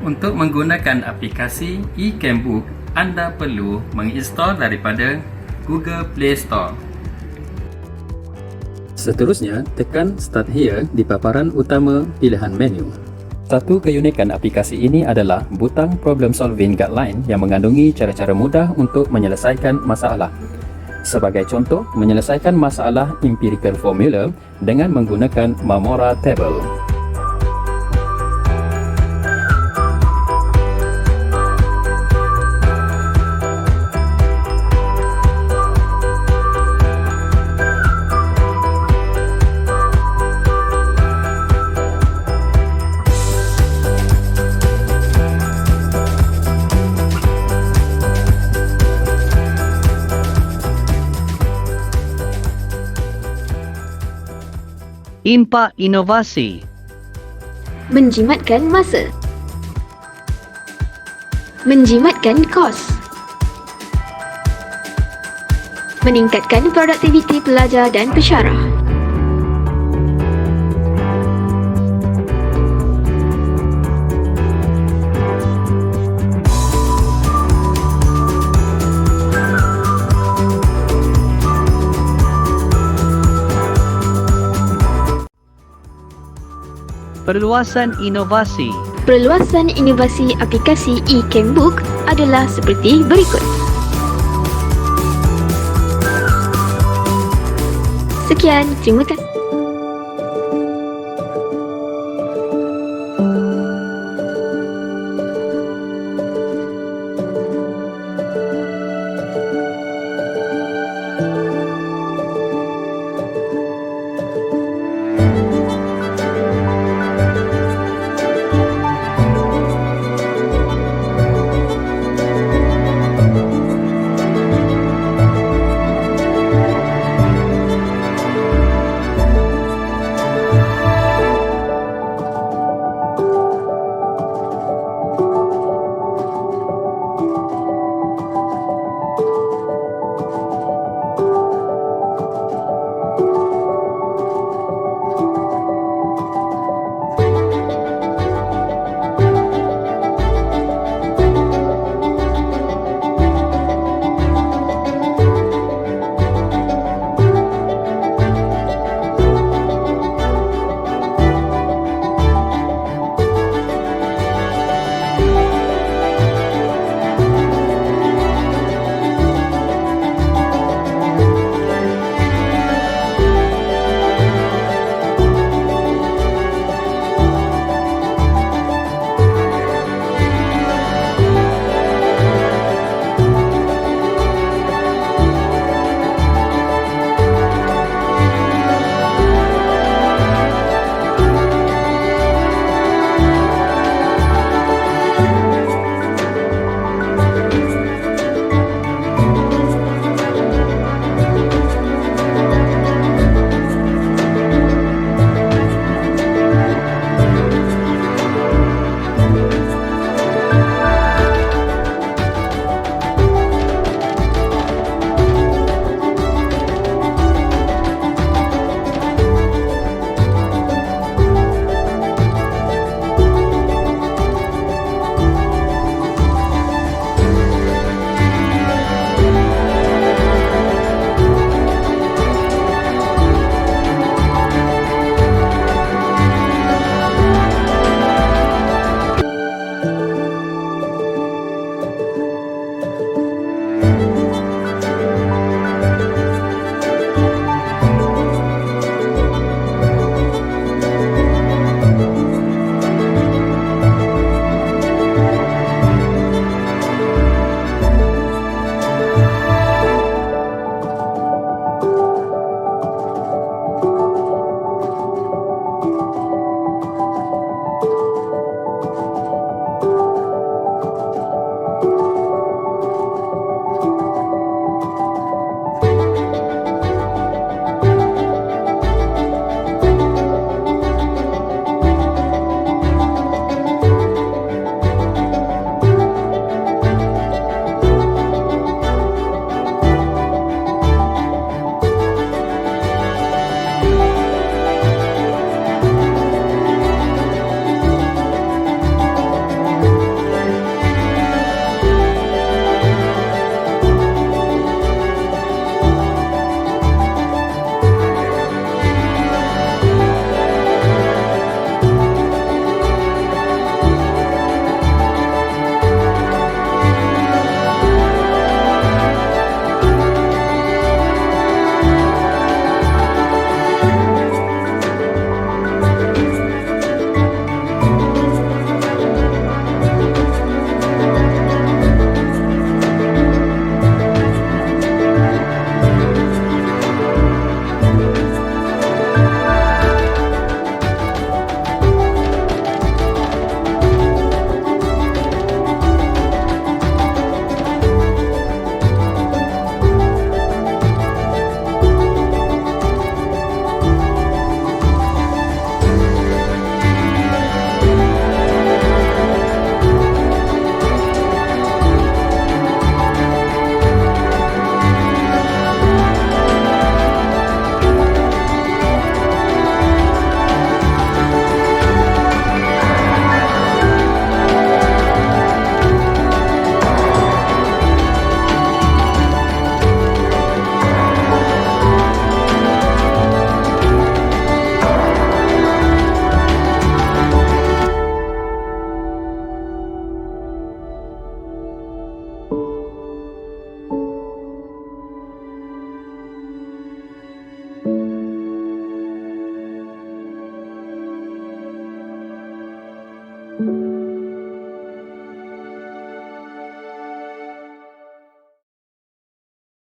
Untuk menggunakan aplikasi e-Cambook, anda perlu menginstal daripada Google Play Store. Seterusnya, tekan Start Here di paparan utama pilihan menu. Satu keunikan aplikasi ini adalah butang Problem Solving Guideline yang mengandungi cara-cara mudah untuk menyelesaikan masalah. Sebagai contoh, menyelesaikan masalah empirical formula dengan menggunakan Marmora Table. Impak inovasi. Menjimatkan masa. Menjimatkan kos. Meningkatkan produktiviti pelajar dan pensyarah. Perluasan inovasi. Perluasan inovasi aplikasi e-Cambook adalah seperti berikut. Sekian, terima kasih.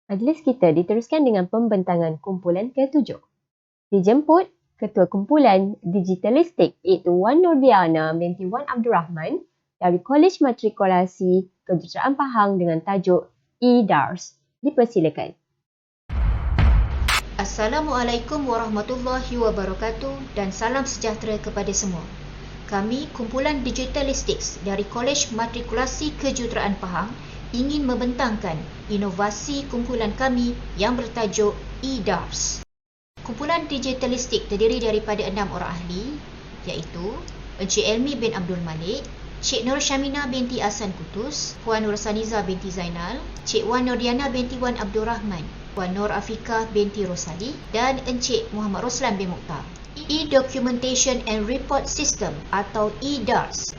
Majlis kita diteruskan dengan pembentangan kumpulan ke-7. Dijemput Ketua Kumpulan Digitalistik iaitu Wan Nurdiana binti Wan Abdul Rahman dari Kolej Matrikulasi Kejuruteraan Pahang dengan tajuk E-DARS. Dipersilakan. Assalamualaikum warahmatullahi wabarakatuh dan salam sejahtera kepada semua. Kami, Kumpulan Digitalistik dari Kolej Matrikulasi Kejuruteraan Pahang ingin membentangkan inovasi kumpulan kami yang bertajuk E-DARS. Kumpulan Digitalistik terdiri daripada 6 orang ahli iaitu Encik Elmi bin Abdul Malik, Cik Nur Syamina binti Ahsan Kutus, Puan Nur Saniza binti Zainal, Cik Wan Nurdiana binti Wan Abdul Rahman, Puan Nur Afiqah binti Rosali dan Encik Muhammad Roslan bin Mukhtar. E-Documentation and Report System atau E-DARS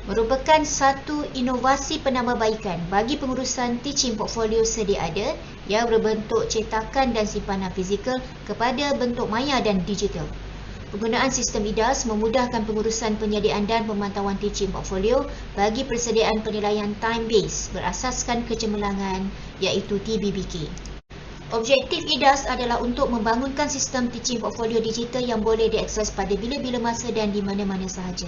merupakan satu inovasi penambahbaikan bagi pengurusan teaching portfolio sedia ada yang berbentuk cetakan dan simpanan fizikal kepada bentuk maya dan digital. Penggunaan sistem E-DARS memudahkan pengurusan penyediaan dan pemantauan teaching portfolio bagi persediaan penilaian time-based berasaskan kecemerlangan iaitu TBBK. Objektif E-DARS adalah untuk membangunkan sistem teaching portfolio digital yang boleh diakses pada bila-bila masa dan di mana-mana sahaja.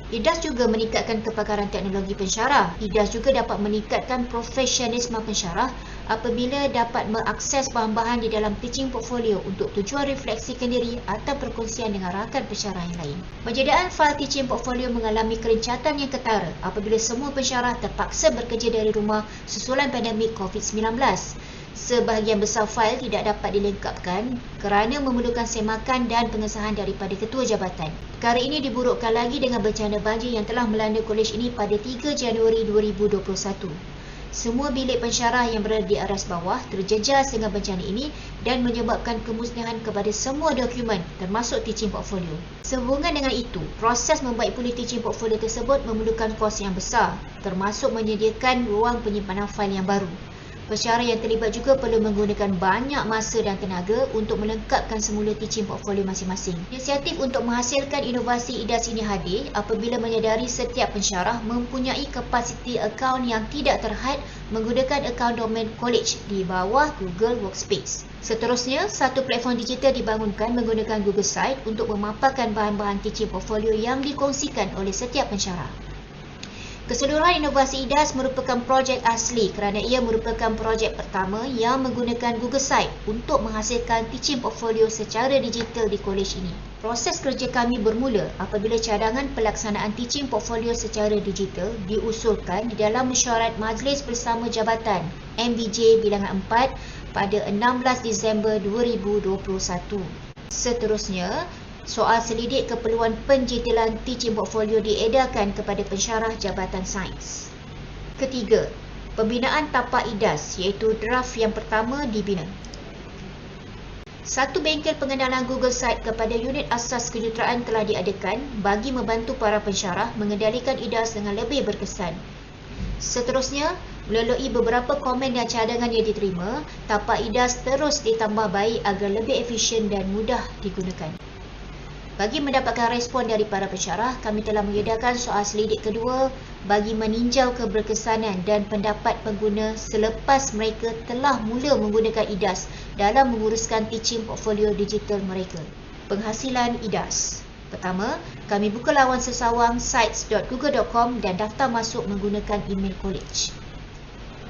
E-DARS juga meningkatkan kepakaran teknologi pensyarah. E-DARS juga dapat meningkatkan profesionalisme pensyarah apabila dapat mengakses bahan-bahan di dalam teaching portfolio untuk tujuan refleksikan diri atau perkongsian dengan rakan pensyarah yang lain. Penyediaan fail teaching portfolio mengalami kerencatan yang ketara apabila semua pensyarah terpaksa bekerja dari rumah susulan pandemik COVID-19. Sebahagian besar fail tidak dapat dilengkapkan kerana memerlukan semakan dan pengesahan daripada ketua jabatan. Perkara ini diburukkan lagi dengan bencana banjir yang telah melanda kolej ini pada 3 Januari 2021. Semua bilik pensyarah yang berada di aras bawah terjejas dengan bencana ini dan menyebabkan kemusnahan kepada semua dokumen termasuk teaching portfolio. Sehubungan dengan itu, proses membaik pulih teaching portfolio tersebut memerlukan kos yang besar termasuk menyediakan ruang penyimpanan fail yang baru. Pensyarah yang terlibat juga perlu menggunakan banyak masa dan tenaga untuk melengkapkan semula teaching portfolio masing-masing. Inisiatif untuk menghasilkan inovasi E-DARS ini hadir apabila menyedari setiap pensyarah mempunyai kapasiti akaun yang tidak terhad menggunakan akaun domain college di bawah Google Workspace. Seterusnya, satu platform digital dibangunkan menggunakan Google Site untuk memaparkan bahan-bahan teaching portfolio yang dikongsikan oleh setiap pensyarah. Keseluruhan inovasi E-DARS merupakan projek asli kerana ia merupakan projek pertama yang menggunakan Google Site untuk menghasilkan teaching portfolio secara digital di kolej ini. Proses kerja kami bermula apabila cadangan pelaksanaan teaching portfolio secara digital diusulkan di dalam mesyuarat Majlis Bersama Jabatan MBJ Bilangan 4 pada 16 Disember 2021. Seterusnya, soal selidik keperluan penjetilan teaching portfolio diedarkan kepada pensyarah Jabatan Sains. Ketiga, pembinaan tapak E-DARS iaitu draft yang pertama dibina. Satu bengkel pengenalan Google Site kepada unit asas kejuruteraan telah diadakan bagi membantu para pensyarah mengendalikan E-DARS dengan lebih berkesan. Seterusnya, melalui beberapa komen dan cadangan yang diterima, tapak E-DARS terus ditambah baik agar lebih efisien dan mudah digunakan. Bagi mendapatkan respon dari para pensyarah, kami telah menyediakan soal selidik kedua bagi meninjau keberkesanan dan pendapat pengguna selepas mereka telah mula menggunakan E-DARS dalam menguruskan teaching portfolio digital mereka. Penghasilan E-DARS. Pertama, kami buka lawan sesawang sites.google.com dan daftar masuk menggunakan email college.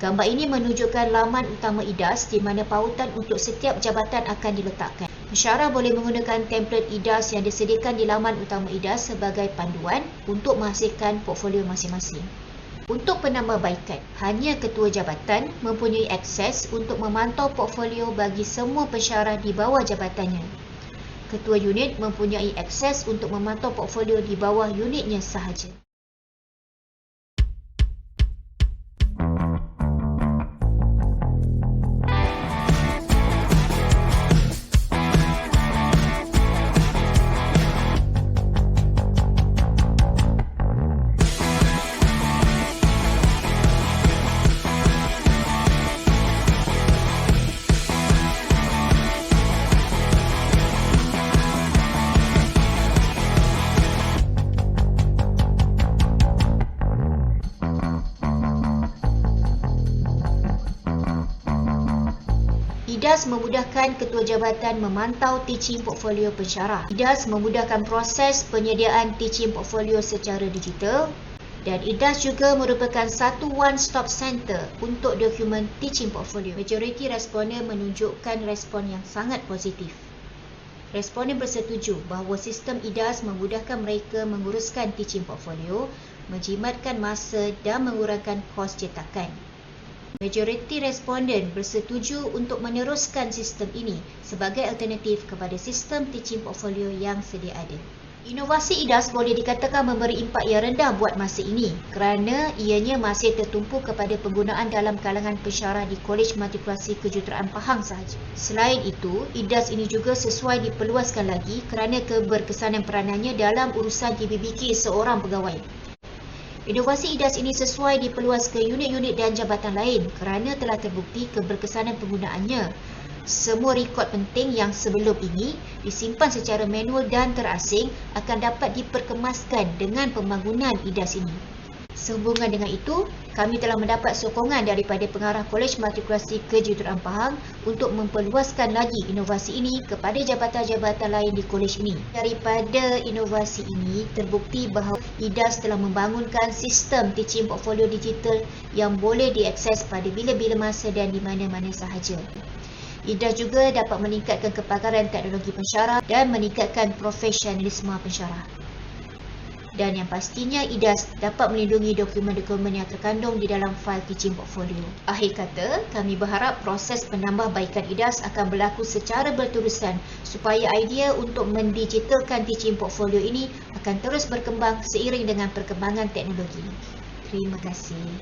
Gambar ini menunjukkan laman utama E-DARS di mana pautan untuk setiap jabatan akan diletakkan. Pensyarah boleh menggunakan template E-DARS yang disediakan di laman utama E-DARS sebagai panduan untuk menghasilkan portfolio masing-masing. Untuk penambahbaikan, hanya ketua jabatan mempunyai akses untuk memantau portfolio bagi semua pensyarah di bawah jabatannya. Ketua unit mempunyai akses untuk memantau portfolio di bawah unitnya sahaja. IDAS memudahkan ketua jabatan memantau teaching portfolio pensyarah. IDAS memudahkan proses penyediaan teaching portfolio secara digital dan IDAS juga merupakan satu one-stop center untuk dokumen teaching portfolio. Majoriti responden menunjukkan respon yang sangat positif. Responden bersetuju bahawa sistem IDAS memudahkan mereka menguruskan teaching portfolio, menjimatkan masa dan mengurangkan kos cetakan. Majoriti responden bersetuju untuk meneruskan sistem ini sebagai alternatif kepada sistem teaching portfolio yang sedia ada. Inovasi IDAS boleh dikatakan memberi impak yang rendah buat masa ini kerana ianya masih tertumpu kepada penggunaan dalam kalangan pensyarah di Kolej Matrikulasi Kejuruteraan Pahang sahaja. Selain itu, IDAS ini juga sesuai diperluaskan lagi kerana keberkesanan peranannya dalam urusan DBBK seorang pegawai. Inovasi IDAS ini sesuai diperluas ke unit-unit dan jabatan lain kerana telah terbukti keberkesanan penggunaannya. Semua rekod penting yang sebelum ini disimpan secara manual dan terasing akan dapat diperkemaskan dengan pembangunan IDAS ini. Sehubungan dengan itu, kami telah mendapat sokongan daripada pengarah Kolej Matrikulasi Kejuruteraan Pahang untuk memperluaskan lagi inovasi ini kepada jabatan-jabatan lain di kolej ini. Daripada inovasi ini, terbukti bahawa IDAS telah membangunkan sistem teaching portfolio digital yang boleh diakses pada bila-bila masa dan di mana-mana sahaja. IDAS juga dapat meningkatkan kepakaran teknologi pensyarah dan meningkatkan profesionalisme pensyarah. Dan yang pastinya IDAS dapat melindungi dokumen-dokumen yang terkandung di dalam fail teaching portfolio. Akhir kata, kami berharap proses penambahbaikan IDAS akan berlaku secara berterusan supaya idea untuk mendigitalkan teaching portfolio ini akan terus berkembang seiring dengan perkembangan teknologi. Terima kasih.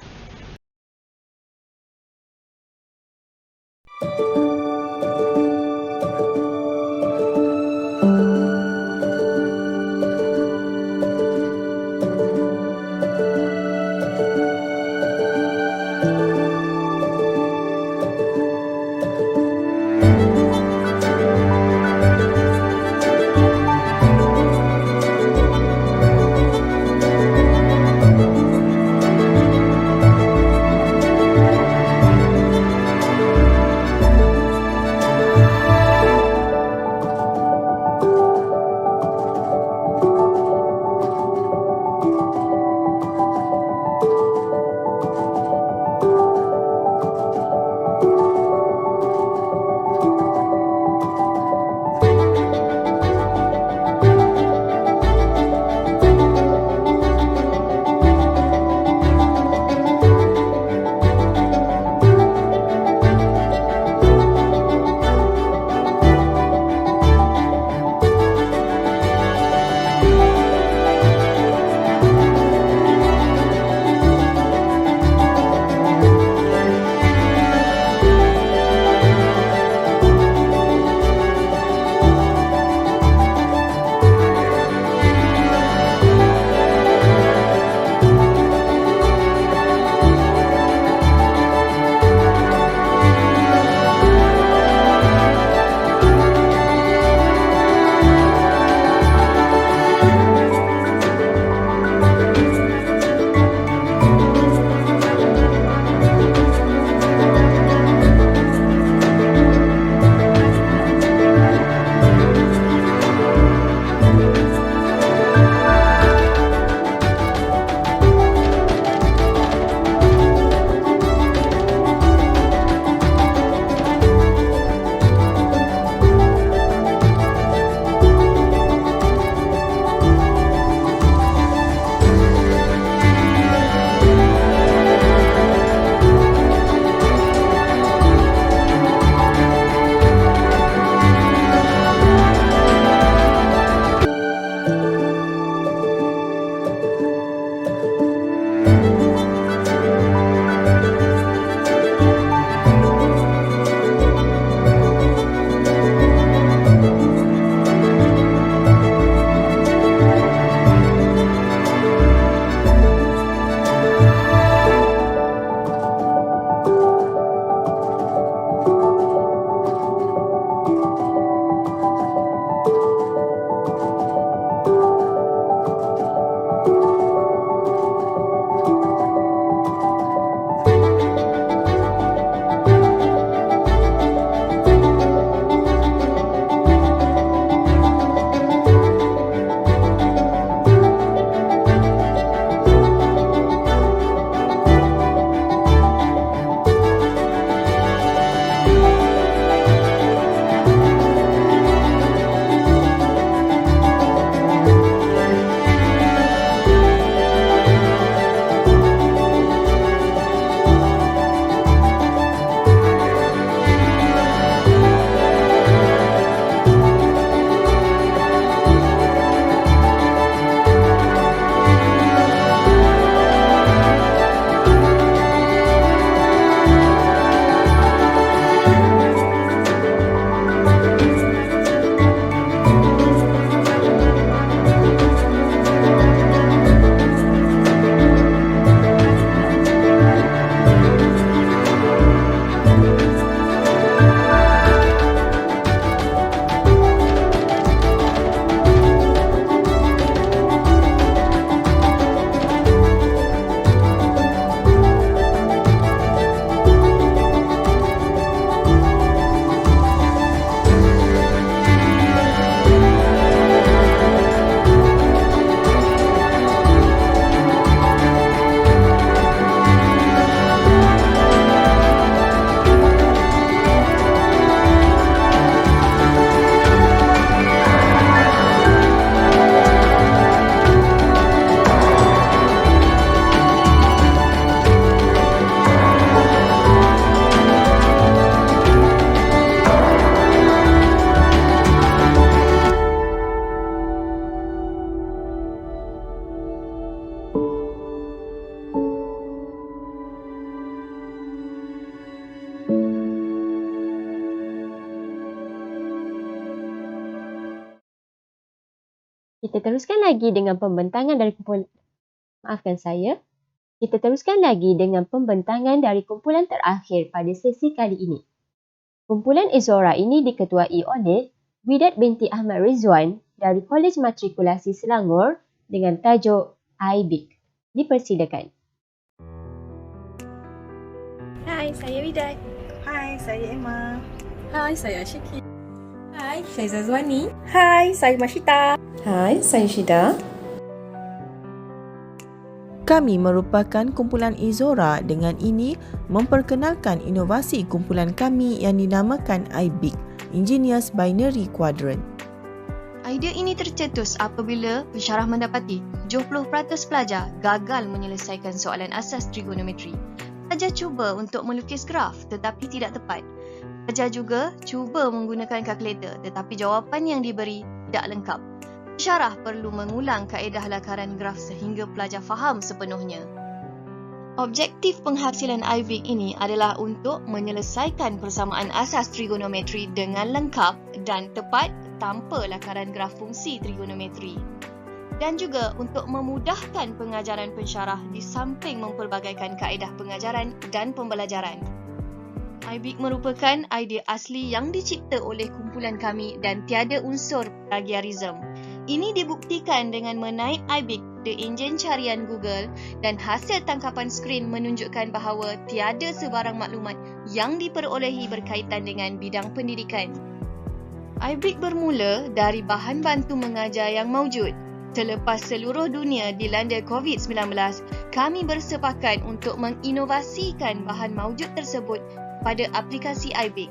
Kita teruskan lagi dengan pembentangan dari kumpulan terakhir pada sesi kali ini. Kumpulan Izora ini diketuai oleh Widat binti Ahmad Rizwan dari Kolej Matrikulasi Selangor dengan tajuk IBIC. Dipersilakan. Hai, saya Widat. Hai, saya Emma. Hai, saya Syiki. Hai, saya Zazwani. Hai, saya Mashita. Hai, saya Syida. Kami merupakan kumpulan Izora. Dengan ini memperkenalkan inovasi kumpulan kami yang dinamakan IBIC, Engineers Binary Quadrant. Idea ini tercetus apabila pensyarah mendapati 70% pelajar gagal menyelesaikan soalan asas trigonometri. Pelajar cuba untuk melukis graf tetapi tidak tepat. Pelajar juga cuba menggunakan kalkulator tetapi jawapan yang diberi tidak lengkap. Pensyarah perlu mengulang kaedah lakaran graf sehingga pelajar faham sepenuhnya. Objektif penghasilan IBIC ini adalah untuk menyelesaikan persamaan asas trigonometri dengan lengkap dan tepat tanpa lakaran graf fungsi trigonometri. Dan juga untuk memudahkan pengajaran pensyarah di samping mempelbagaikan kaedah pengajaran dan pembelajaran. IBIC merupakan idea asli yang dicipta oleh kumpulan kami dan tiada unsur plagiarism. Ini dibuktikan dengan menaip IBIC di enjin carian Google dan hasil tangkapan skrin menunjukkan bahawa tiada sebarang maklumat yang diperolehi berkaitan dengan bidang pendidikan. IBIC bermula dari bahan bantu mengajar yang maujud. Selepas seluruh dunia dilanda COVID-19, kami bersepakat untuk menginovasikan bahan maujud tersebut pada aplikasi IBIC.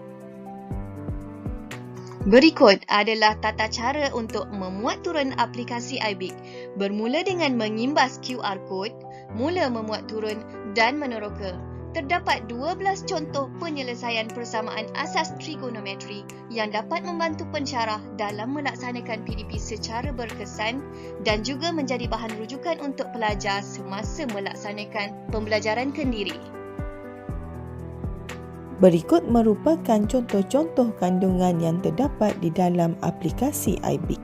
Berikut adalah tata cara untuk memuat turun aplikasi IBIC. Bermula dengan mengimbas QR code, mula memuat turun dan meneroka. Terdapat 12 contoh penyelesaian persamaan asas trigonometri yang dapat membantu pensyarah dalam melaksanakan PDP secara berkesan dan juga menjadi bahan rujukan untuk pelajar semasa melaksanakan pembelajaran kendiri. Berikut merupakan contoh-contoh kandungan yang terdapat di dalam aplikasi IBIC.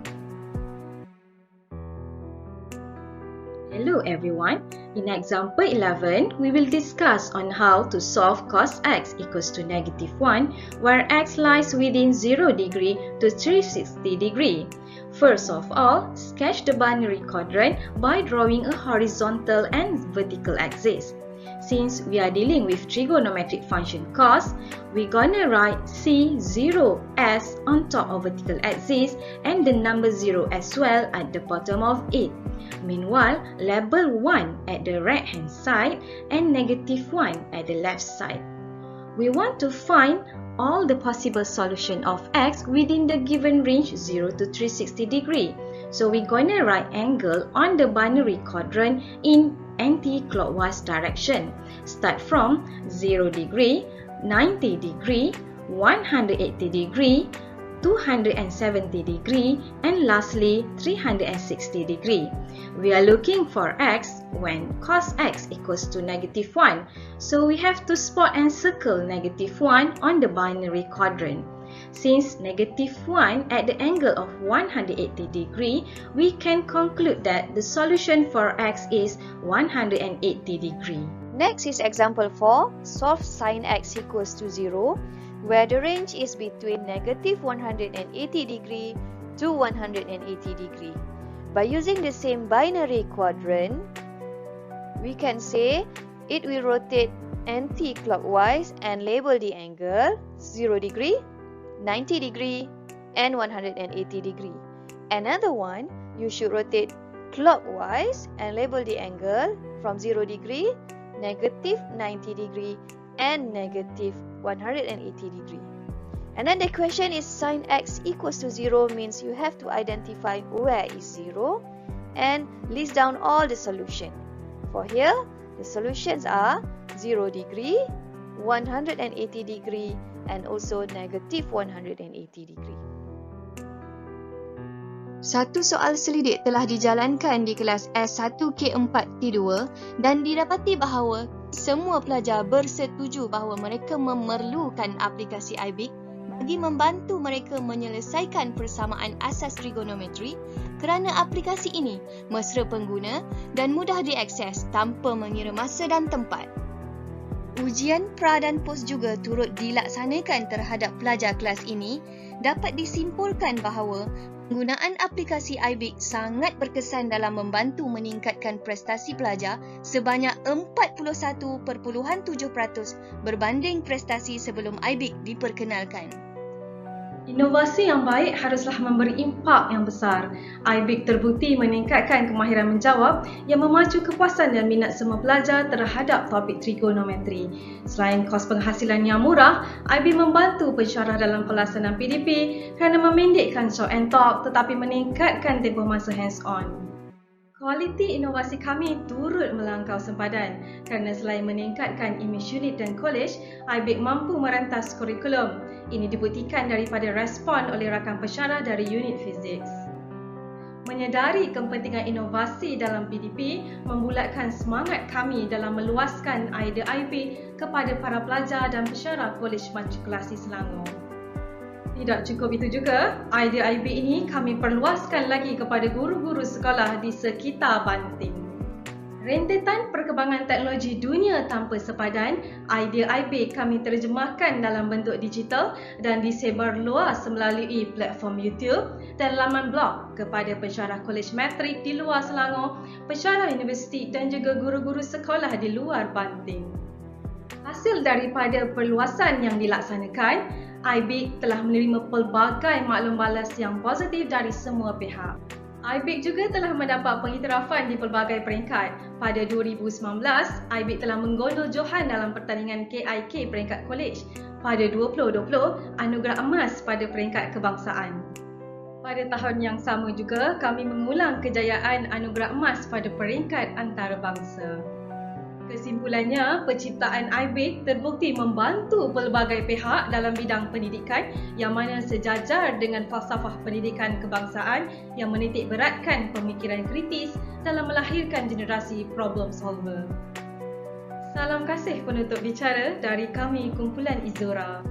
Hello everyone. In example 11, we will discuss on how to solve cos x equals to -1 where x lies within 0 degree to 360 degree. First of all, sketch the binary quadrant by drawing a horizontal and vertical axis. Since we are dealing with trigonometric function cos, we're gonna write C0s on top of vertical axis and the number 0 as well at the bottom of it. Meanwhile, label 1 at the right hand side and -1 at the left side. We want to find all the possible solution of x within the given range 0 to 360 degree. So we're gonna write angle on the binary quadrant in anti-clockwise direction. Start from 0 degree, 90 degree, 180 degree, 270 degree, and lastly 360 degree. We are looking for x when cos x equals to -1. So we have to spot and circle -1 on the binary quadrant. Since -1 at the angle of 180 degree, we can conclude that the solution for x is 180 degree. Next is example 4. Solve sin x equals to 0, where the range is between -180 degree to 180 degree. By using the same binary quadrant, we can say it will rotate anti-clockwise and label the angle 0 degree, 90 degree and 180 degree. Another one, you should rotate clockwise and label the angle from 0 degree, -90 degree and -180 degree. And then the question is sin x equals to 0 means you have to identify where is 0 and list down all the solution. For here, the solutions are 0 degree, 180 degree and also -180 degree. Satu soal selidik telah dijalankan di kelas S1K4T2 dan didapati bahawa semua pelajar bersetuju bahawa mereka memerlukan aplikasi IBIC bagi membantu mereka menyelesaikan persamaan asas trigonometri kerana aplikasi ini mesra pengguna dan mudah diakses tanpa mengira masa dan tempat. Ujian pra dan pos juga turut dilaksanakan terhadap pelajar kelas ini. Dapat disimpulkan bahawa penggunaan aplikasi iBig sangat berkesan dalam membantu meningkatkan prestasi pelajar sebanyak 41.7% berbanding prestasi sebelum iBig diperkenalkan. Inovasi yang baik haruslah memberi impak yang besar. iBig terbukti meningkatkan kemahiran menjawab yang memacu kepuasan dan minat semua pelajar terhadap topik trigonometri. Selain kos penghasilan yang murah, iBig membantu pensyarah dalam pelaksanaan PDP kerana memendekkan show and talk tetapi meningkatkan tempoh masa hands-on. Kualiti inovasi kami turut melangkau sempadan kerana selain meningkatkan imej unit dan kolej, iBig mampu merantas kurikulum. Ini dibuktikan daripada respon oleh rakan pensyarah dari unit fizik. Menyedari kepentingan inovasi dalam PDP membulatkan semangat kami dalam meluaskan idea iBig kepada para pelajar dan pensyarah Kolej Matrikulasi Selangor. Tidak cukup itu juga, idea iBig ini kami perluaskan lagi kepada guru-guru sekolah di sekitar Banting. Rentetan perkembangan teknologi dunia tanpa sepadan, idea iBig kami terjemahkan dalam bentuk digital dan disebar luas melalui platform YouTube dan laman blog kepada pensyarah Kolej Matrik di luar Selangor, pensyarah universiti dan juga guru-guru sekolah di luar Banting. Hasil daripada perluasan yang dilaksanakan, iBig telah menerima pelbagai maklum balas yang positif dari semua pihak. iBig juga telah mendapat pengiktirafan di pelbagai peringkat. Pada 2019, iBig telah menggondol Johan dalam pertandingan KIK peringkat kolej. Pada 2020, anugerah emas pada peringkat kebangsaan. Pada tahun yang sama juga, kami mengulang kejayaan anugerah emas pada peringkat antarabangsa. Kesimpulannya, penciptaan iBig terbukti membantu pelbagai pihak dalam bidang pendidikan yang mana sejajar dengan falsafah pendidikan kebangsaan yang menitik beratkan pemikiran kritis dalam melahirkan generasi problem solver. Salam kasih penutup bicara dari kami Kumpulan Izora.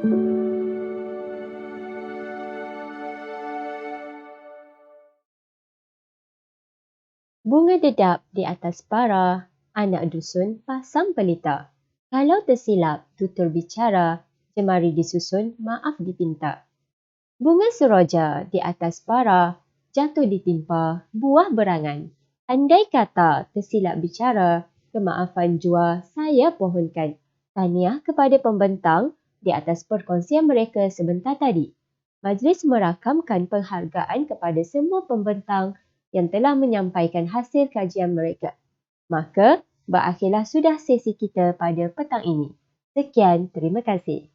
Bunga dedap di atas para, anak dusun pasang pelita. Kalau tersilap tutur bicara, jemari disusun maaf dipinta. Bunga seroja di atas para, jatuh ditimpa buah berangan. Andai kata tersilap bicara, kemaafan jua saya pohonkan. Tahniah kepada pembentang di atas perkongsian mereka sebentar tadi. Majlis merakamkan penghargaan kepada semua pembentang yang telah menyampaikan hasil kajian mereka. Maka, berakhirlah sudah sesi kita pada petang ini. Sekian, terima kasih.